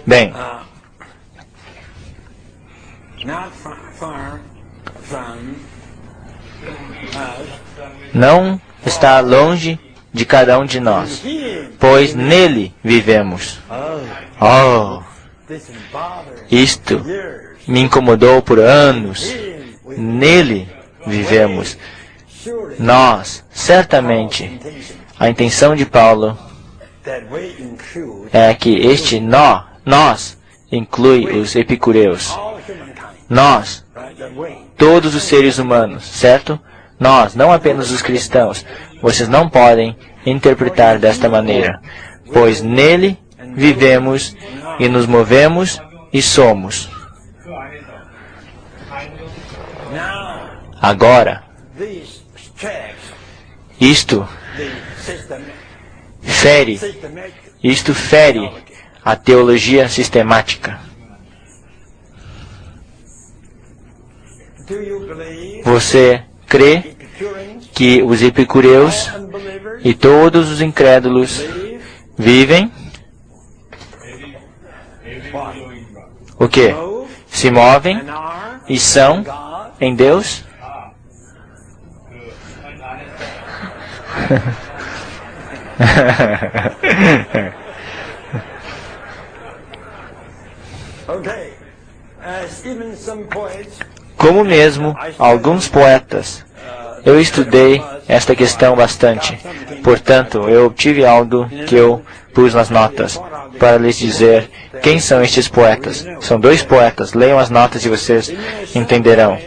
Bem, não está longe de cada um de nós, pois nele vivemos. Oh, isto me incomodou por anos. Nele vivemos. Nós, certamente, a intenção de Paulo é que este nós, inclui os epicureus. Nós, todos os seres humanos, certo? Nós, não apenas os cristãos. Vocês não podem interpretar desta maneira, pois nele vivemos e nos movemos e somos. Agora, isto fere a teologia sistemática. Você crê que os epicureus e todos os incrédulos vivem o quê? Se movem e são em Deus? Como mesmo alguns poetas, eu estudei esta questão bastante. Portanto, eu obtive algo que eu pus nas notas para lhes dizer quem são estes poetas. São 2 poetas. Leiam as notas e vocês entenderão.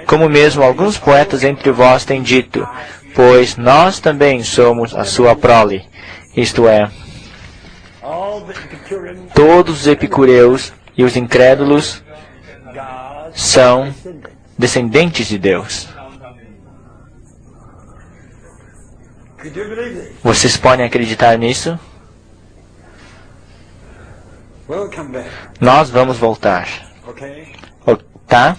Como mesmo alguns poetas entre vós têm dito, pois nós também somos a sua prole. Isto é, todos os epicureus e os incrédulos são descendentes de Deus. Vocês podem acreditar nisso? Nós vamos voltar. Tá?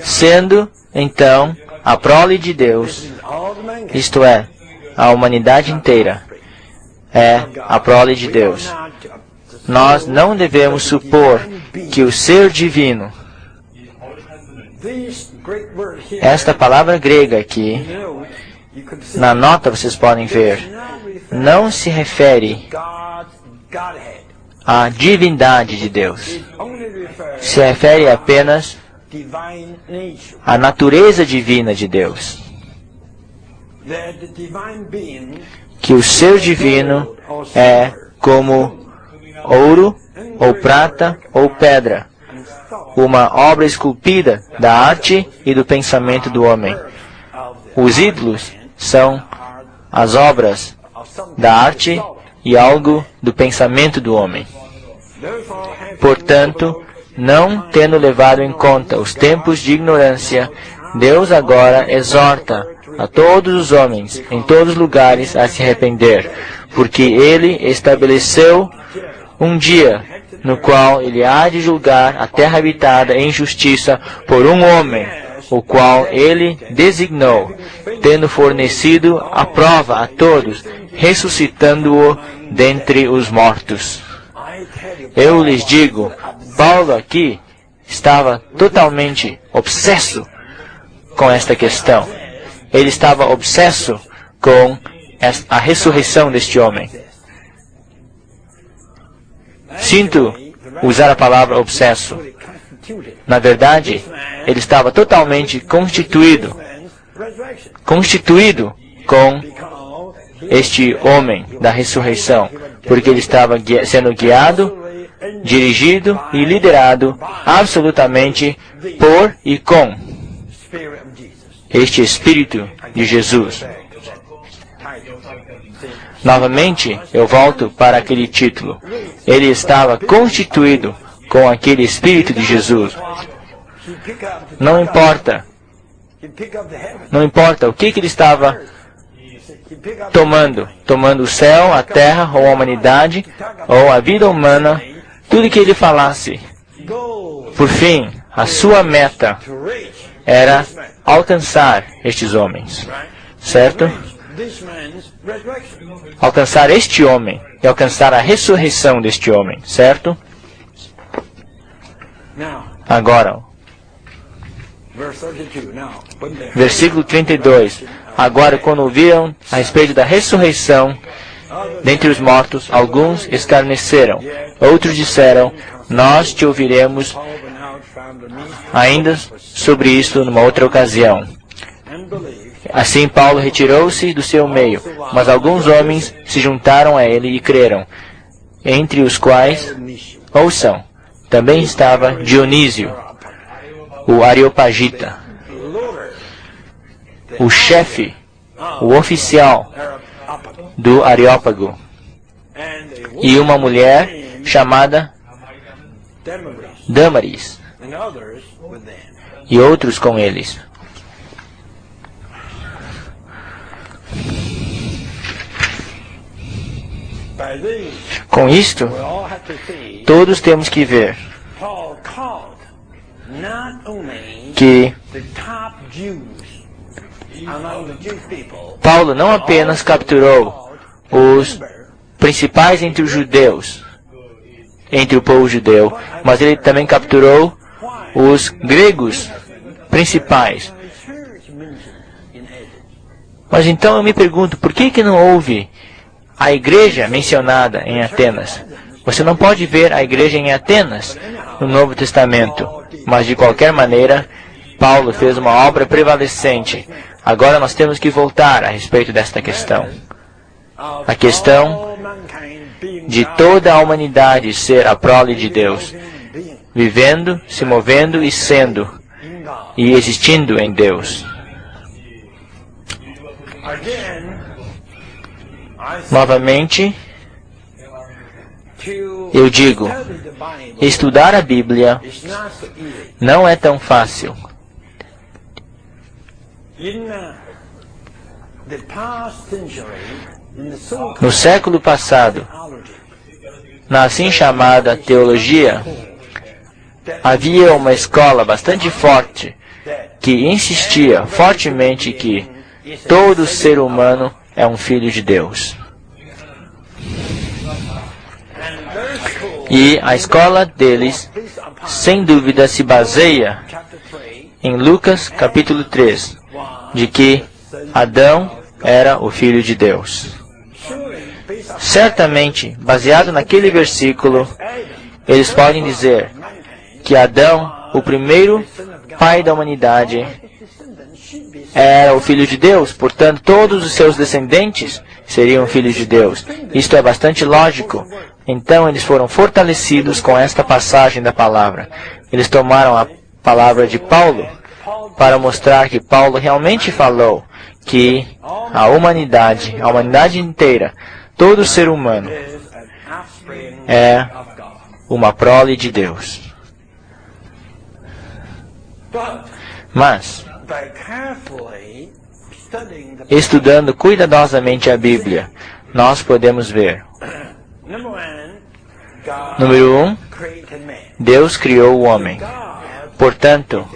Sendo, então, a prole de Deus, isto é, a humanidade inteira, é a prole de Deus. Nós não devemos supor que o ser divino, esta palavra grega aqui, na nota vocês podem ver, não se refere à divindade de Deus. Se refere apenas à natureza divina de Deus. Que o ser divino é como ouro, ou prata, ou pedra, uma obra esculpida da arte e do pensamento do homem. Os ídolos são as obras da arte e algo do pensamento do homem. Portanto, não tendo levado em conta os tempos de ignorância, Deus agora exorta a todos os homens, em todos os lugares, a se arrepender, porque Ele estabeleceu um dia no qual Ele há de julgar a terra habitada em justiça por um homem, o qual Ele designou, tendo fornecido a prova a todos, ressuscitando-o dentre os mortos. Eu lhes digo, Paulo aqui estava totalmente obsesso com esta questão. Ele estava obsesso com a ressurreição deste homem. Sinto usar a palavra obsesso. Na verdade, ele estava totalmente constituído com este homem da ressurreição, porque ele estava sendo guiado, dirigido e liderado absolutamente por e com este Espírito de Jesus. Novamente, eu volto para aquele título. Ele estava constituído com aquele Espírito de Jesus. Não importa o que ele estava tomando o céu, a terra, ou a humanidade, ou a vida humana, tudo que ele falasse. Por fim, a sua meta era alcançar estes homens, certo? Alcançar este homem e alcançar a ressurreição deste homem, certo? Agora, versículo 32. Agora, quando ouviram a respeito da ressurreição dentre os mortos, alguns escarneceram. Outros disseram, nós te ouviremos ainda sobre isso numa outra ocasião. Assim Paulo retirou-se do seu meio, mas alguns homens se juntaram a ele e creram, entre os quais, ouçam, também estava Dionísio, o Areopagita, o chefe, o oficial do Areópago, e uma mulher chamada Dâmaris, e outros com eles. Com isto, todos temos que ver que Paulo não apenas capturou os principais entre os judeus, entre o povo judeu, mas ele também capturou os gregos principais. Mas então eu me pergunto, por que não houve a igreja mencionada em Atenas? Você não pode ver a igreja em Atenas no Novo Testamento, mas de qualquer maneira, Paulo fez uma obra prevalecente. Agora nós temos que voltar a respeito desta questão. A questão de toda a humanidade ser a prole de Deus, vivendo, se movendo e sendo, e existindo em Deus. Novamente, eu digo, estudar a Bíblia não é tão fácil. No século passado, na assim chamada teologia, havia uma escola bastante forte que insistia fortemente que todo ser humano é um filho de Deus. E a escola deles, sem dúvida, se baseia em Lucas capítulo 3, de que Adão era o filho de Deus. Certamente, baseado naquele versículo, eles podem dizer que Adão, o primeiro pai da humanidade, era o filho de Deus, portanto, todos os seus descendentes seriam filhos de Deus. Isto é bastante lógico. Então, eles foram fortalecidos com esta passagem da palavra. Eles tomaram a palavra de Paulo para mostrar que Paulo realmente falou que a humanidade inteira, todo ser humano, é uma prole de Deus. Mas, estudando cuidadosamente a Bíblia, nós podemos ver. Número 1, Deus criou o homem. Portanto,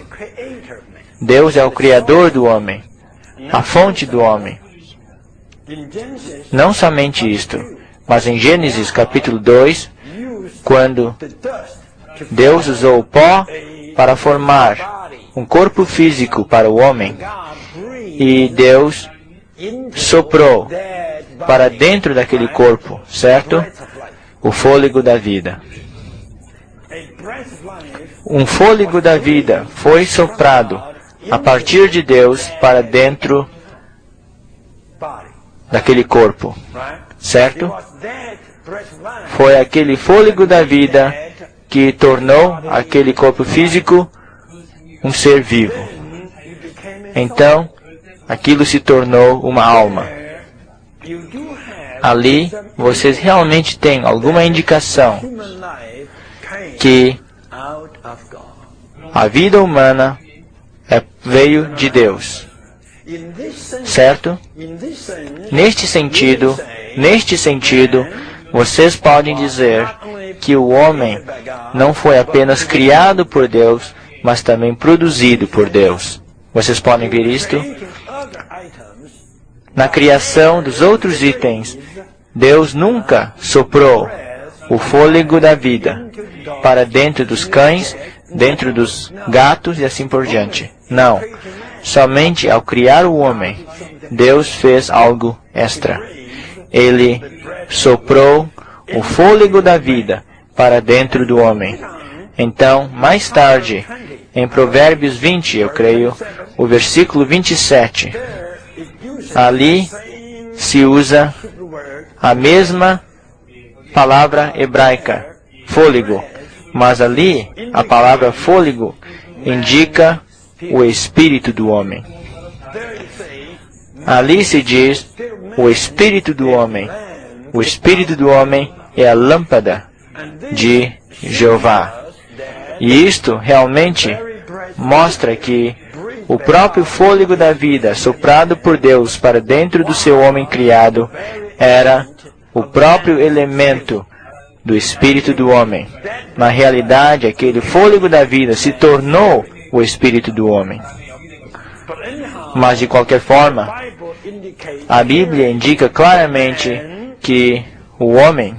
Deus é o Criador do homem, a fonte do homem. Não somente isto, mas em Gênesis capítulo 2, quando Deus usou o pó para formar um corpo físico para o homem, e Deus soprou para dentro daquele corpo, certo? O fôlego da vida. Um fôlego da vida foi soprado a partir de Deus para dentro daquele corpo, certo? Foi aquele fôlego da vida que tornou aquele corpo físico um ser vivo. Então, aquilo se tornou uma alma. Ali, vocês realmente têm alguma indicação que a vida humana veio de Deus. Certo? Neste sentido, vocês podem dizer que o homem não foi apenas criado por Deus, mas também produzido por Deus. Vocês podem ver isto? Na criação dos outros itens, Deus nunca soprou o fôlego da vida para dentro dos cães, dentro dos gatos e assim por diante. Não. Somente ao criar o homem, Deus fez algo extra. Ele soprou o fôlego da vida para dentro do homem. Então, mais tarde, em Provérbios 20, eu creio, o versículo 27, ali se usa a mesma palavra hebraica, fôlego, mas ali a palavra fôlego indica o espírito do homem. Ali se diz o espírito do homem. O espírito do homem é a lâmpada de Jeová. E isto realmente mostra que o próprio fôlego da vida, soprado por Deus para dentro do seu homem criado, era o próprio elemento do espírito do homem. Na realidade, aquele fôlego da vida se tornou o espírito do homem. Mas, de qualquer forma, a Bíblia indica claramente que o homem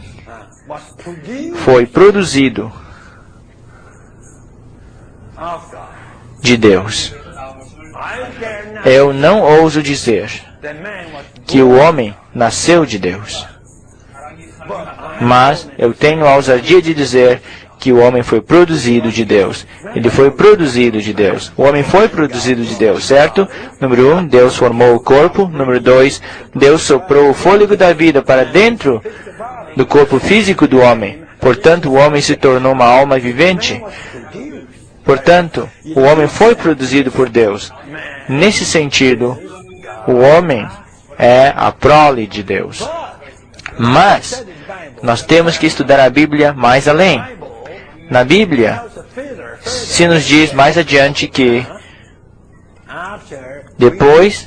foi produzido de Deus. Eu não ouso dizer que o homem nasceu de Deus. Mas eu tenho a ousadia de dizer que o homem foi produzido de Deus. Ele foi produzido de Deus. O homem foi produzido de Deus, certo? Número 1, Deus formou o corpo. Número 2, Deus soprou o fôlego da vida para dentro do corpo físico do homem. Portanto, o homem se tornou uma alma vivente. Portanto, o homem foi produzido por Deus. Nesse sentido, o homem é a prole de Deus. Mas nós temos que estudar a Bíblia mais além. Na Bíblia, se nos diz mais adiante que depois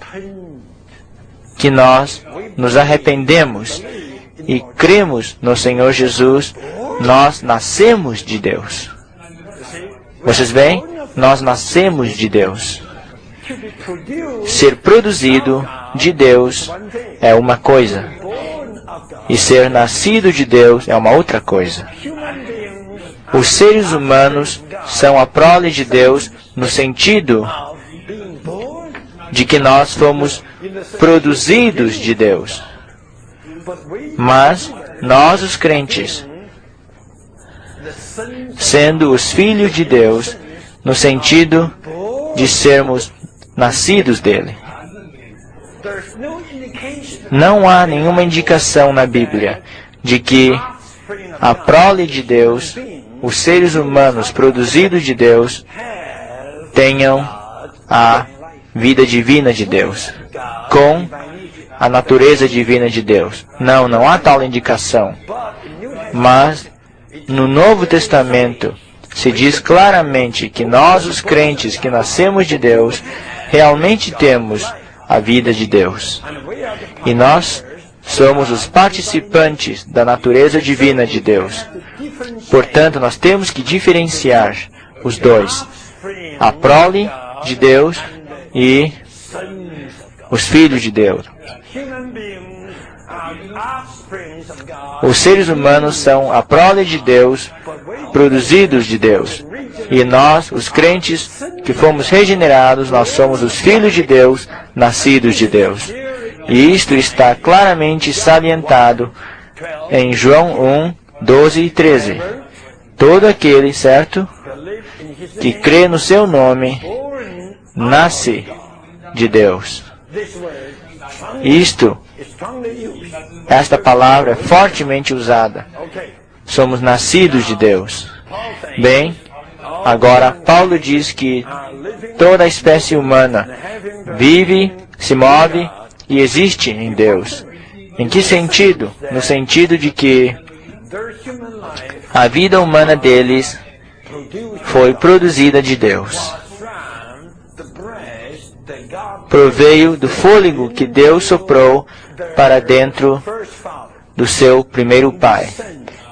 que nós nos arrependemos e cremos no Senhor Jesus, nós nascemos de Deus. Vocês veem? Nós nascemos de Deus. Ser produzido de Deus é uma coisa, e ser nascido de Deus é uma outra coisa. Os seres humanos são a prole de Deus no sentido de que nós fomos produzidos de Deus. Mas nós, os crentes, sendo os filhos de Deus, no sentido de sermos nascidos dele. Não há nenhuma indicação na Bíblia de que a prole de Deus, os seres humanos produzidos de Deus, tenham a vida divina de Deus, com a natureza divina de Deus. Não há tal indicação. Mas, no Novo Testamento, se diz claramente que nós, os crentes que nascemos de Deus, realmente temos a vida de Deus. E nós somos os participantes da natureza divina de Deus. Portanto, nós temos que diferenciar os dois: a prole de Deus e os filhos de Deus. Os seres humanos são a prole de Deus, produzidos de Deus. E nós, os crentes que fomos regenerados, nós somos os filhos de Deus, nascidos de Deus. E isto está claramente salientado em João 1, 12 e 13. Todo aquele, certo, que crê no seu nome, nasce de Deus. Esta palavra é fortemente usada. Somos nascidos de Deus. Bem, agora Paulo diz que toda a espécie humana vive, se move e existe em Deus. Em que sentido? No sentido de que a vida humana deles foi produzida de Deus. Proveio do fôlego que Deus soprou para dentro do seu primeiro pai.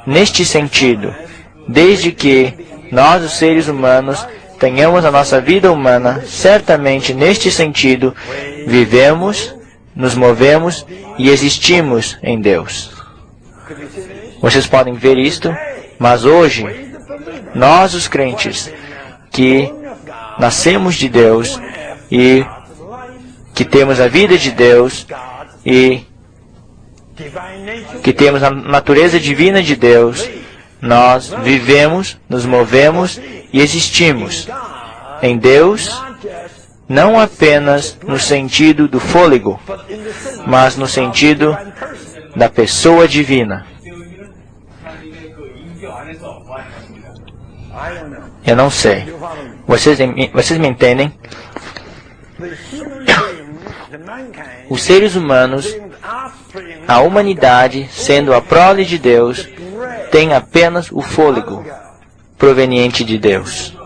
Neste sentido, desde que nós, os seres humanos, tenhamos a nossa vida humana, certamente neste sentido, vivemos, nos movemos e existimos em Deus. Vocês podem ver isto, mas hoje, nós, os crentes, que nascemos de Deus e que temos a vida de Deus e que temos a natureza divina de Deus, nós vivemos, nos movemos e existimos em Deus, não apenas no sentido do fôlego, mas no sentido da pessoa divina. Eu não sei. Vocês me entendem? Os seres humanos, a humanidade, sendo a prole de Deus, tem apenas o fôlego proveniente de Deus.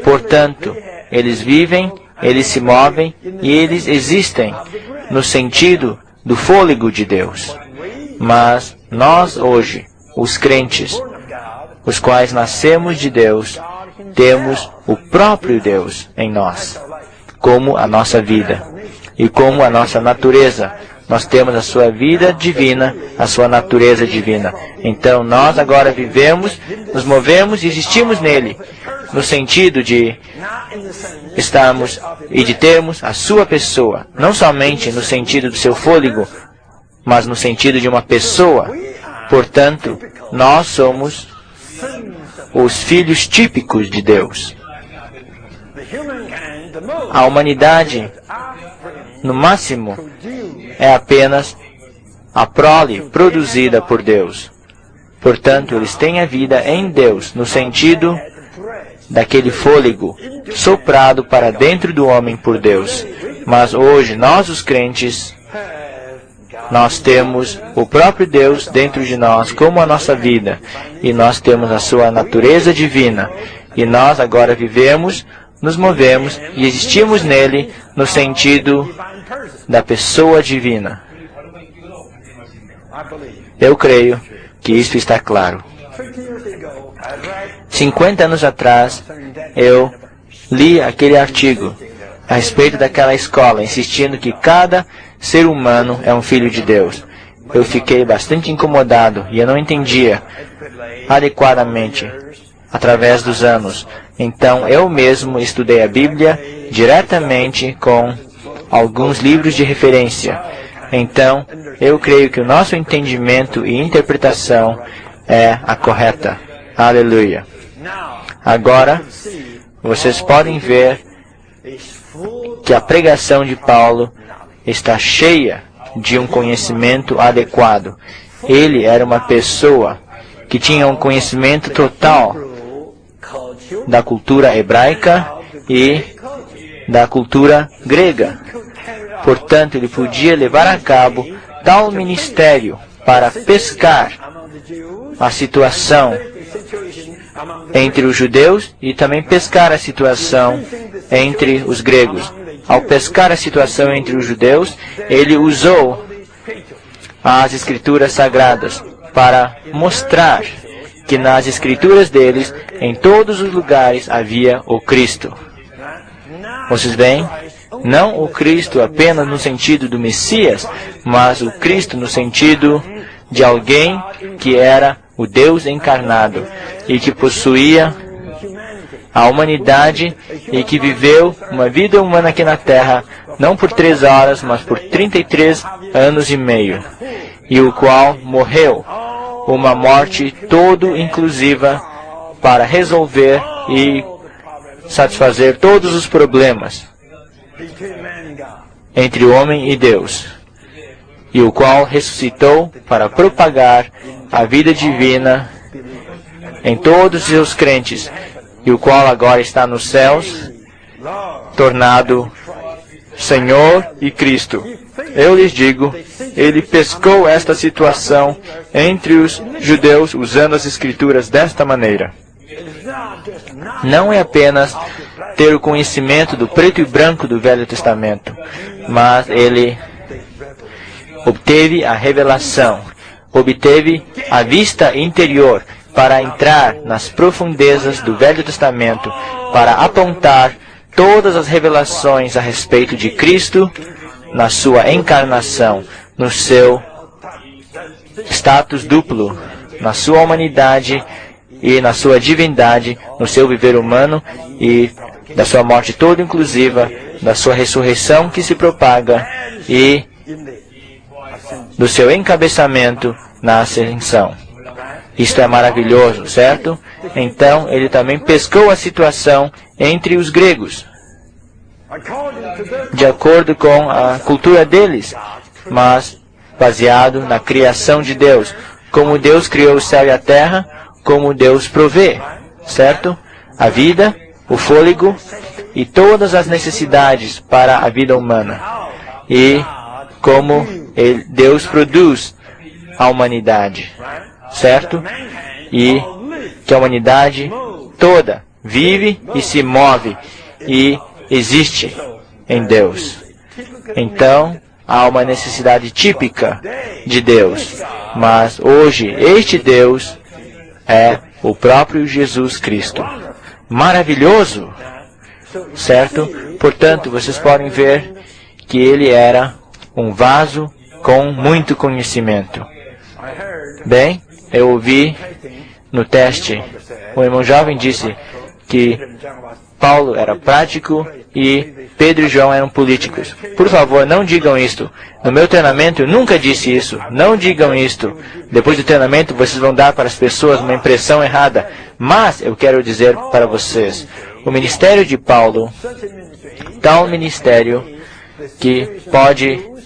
Portanto, eles vivem, eles se movem e eles existem no sentido do fôlego de Deus. Mas nós hoje, os crentes, os quais nascemos de Deus, temos o próprio Deus em nós, como a nossa vida e como a nossa natureza nós temos a sua vida divina, a sua natureza divina. Então, nós agora vivemos, nos movemos e existimos nele, no sentido de estarmos e de termos a sua pessoa, não somente no sentido do seu fôlego, mas no sentido de uma pessoa. Portanto, nós somos os filhos típicos de Deus. A humanidade, no máximo, é apenas a prole produzida por Deus. Portanto, eles têm a vida em Deus, no sentido daquele fôlego soprado para dentro do homem por Deus. Mas hoje, nós os crentes, nós temos o próprio Deus dentro de nós como a nossa vida. E nós temos a sua natureza divina. E nós agora vivemos, nos movemos e existimos nele no sentido da pessoa divina. Eu creio que isso está claro. 50 anos atrás, eu li aquele artigo a respeito daquela escola, insistindo que cada ser humano é um filho de Deus. Eu fiquei bastante incomodado e eu não entendia adequadamente através dos anos. Então, eu mesmo estudei a Bíblia diretamente com alguns livros de referência. Então, eu creio que o nosso entendimento e interpretação é a correta. Aleluia. Agora, vocês podem ver que a pregação de Paulo está cheia de um conhecimento adequado. Ele era uma pessoa que tinha um conhecimento total da cultura hebraica e da cultura grega. Portanto, ele podia levar a cabo tal ministério para pescar a situação entre os judeus e também pescar a situação entre os gregos. Ao pescar a situação entre os judeus, ele usou as escrituras sagradas para mostrar que nas escrituras deles, em todos os lugares, havia o Cristo. Vocês veem? Não o Cristo apenas no sentido do Messias, mas o Cristo no sentido de alguém que era o Deus encarnado e que possuía a humanidade e que viveu uma vida humana aqui na Terra, não por 3 horas, mas por 33 anos e meio, e o qual morreu uma morte todo inclusiva para resolver e satisfazer todos os problemas entre o homem e Deus, e o qual ressuscitou para propagar a vida divina em todos os seus crentes, e o qual agora está nos céus, tornado Senhor e Cristo. Eu lhes digo, ele pescou esta situação entre os judeus usando as escrituras desta maneira. Não é apenas ter o conhecimento do preto e branco do Velho Testamento, mas ele obteve a revelação, obteve a vista interior para entrar nas profundezas do Velho Testamento, para apontar todas as revelações a respeito de Cristo na sua encarnação, no seu status duplo, na sua humanidade e na sua divindade, no seu viver humano e da sua morte toda inclusiva, da sua ressurreição que se propaga e do seu encabeçamento na ascensão. Isto é maravilhoso, certo? Então, ele também pescou a situação entre os gregos, de acordo com a cultura deles, mas baseado na criação de Deus. Como Deus criou o céu e a terra, como Deus provê, certo? A vida, o fôlego e todas as necessidades para a vida humana. E como Deus produz a humanidade, certo? E que a humanidade toda vive e se move e existe em Deus. Então, há uma necessidade típica de Deus. Mas hoje, este Deus é o próprio Jesus Cristo. Maravilhoso, certo? Portanto, vocês podem ver que ele era um vaso com muito conhecimento. Bem, eu ouvi no teste, o irmão jovem disse que Paulo era prático e Pedro e João eram políticos. Por favor, não digam isto. No meu treinamento, eu nunca disse isso. Não digam isto. Depois do treinamento, vocês vão dar para as pessoas uma impressão errada. Mas, eu quero dizer para vocês, o ministério de Paulo, tal ministério que pode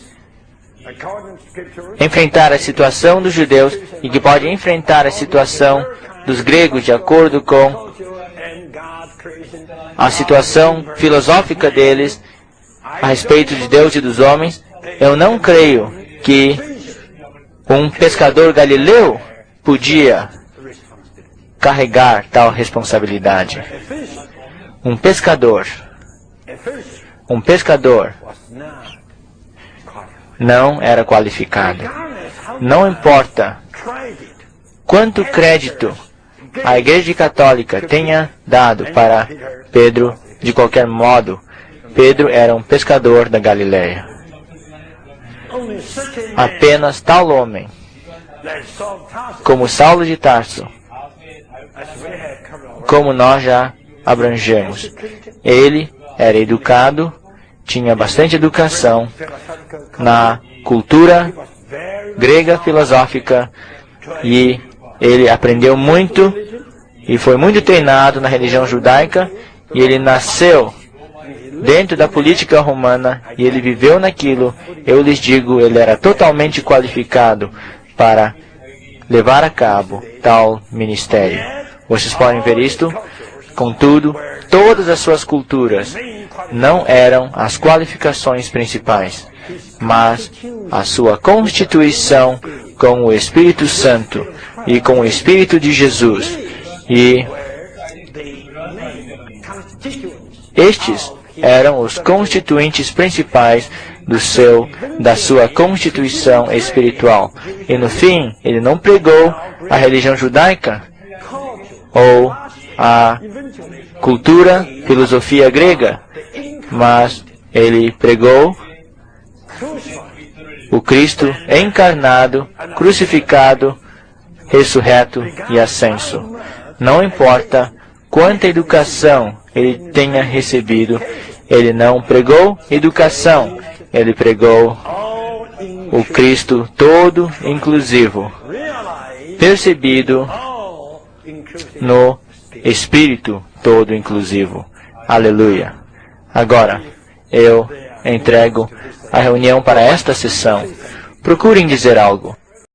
enfrentar a situação dos judeus e que pode enfrentar a situação dos gregos de acordo com a situação filosófica deles a respeito de Deus e dos homens. Eu não creio que um pescador galileu podia carregar tal responsabilidade. Um pescador não era qualificado. Não importa quanto crédito a Igreja Católica tenha dado para Pedro, de qualquer modo, Pedro era um pescador da Galileia. Apenas tal homem, como Saulo de Tarso, como nós já abrangemos, ele era educado, tinha bastante educação na cultura grega filosófica e ele aprendeu muito e foi muito treinado na religião judaica e ele nasceu dentro da política romana e ele viveu naquilo. Eu lhes digo, ele era totalmente qualificado para levar a cabo tal ministério. Vocês podem ver isto. Contudo, todas as suas culturas não eram as qualificações principais, mas a sua constituição com o Espírito Santo e com o Espírito de Jesus. E estes eram os constituintes principais da sua constituição espiritual. E no fim, ele não pregou a religião judaica ou a cultura, filosofia grega, mas ele pregou o Cristo encarnado, crucificado, ressurreto e ascenso. Não importa quanta educação ele tenha recebido, ele não pregou educação, ele pregou o Cristo todo inclusivo, percebido no Espírito todo inclusivo. Aleluia. Agora, eu entrego a reunião para esta sessão. Procurem dizer algo.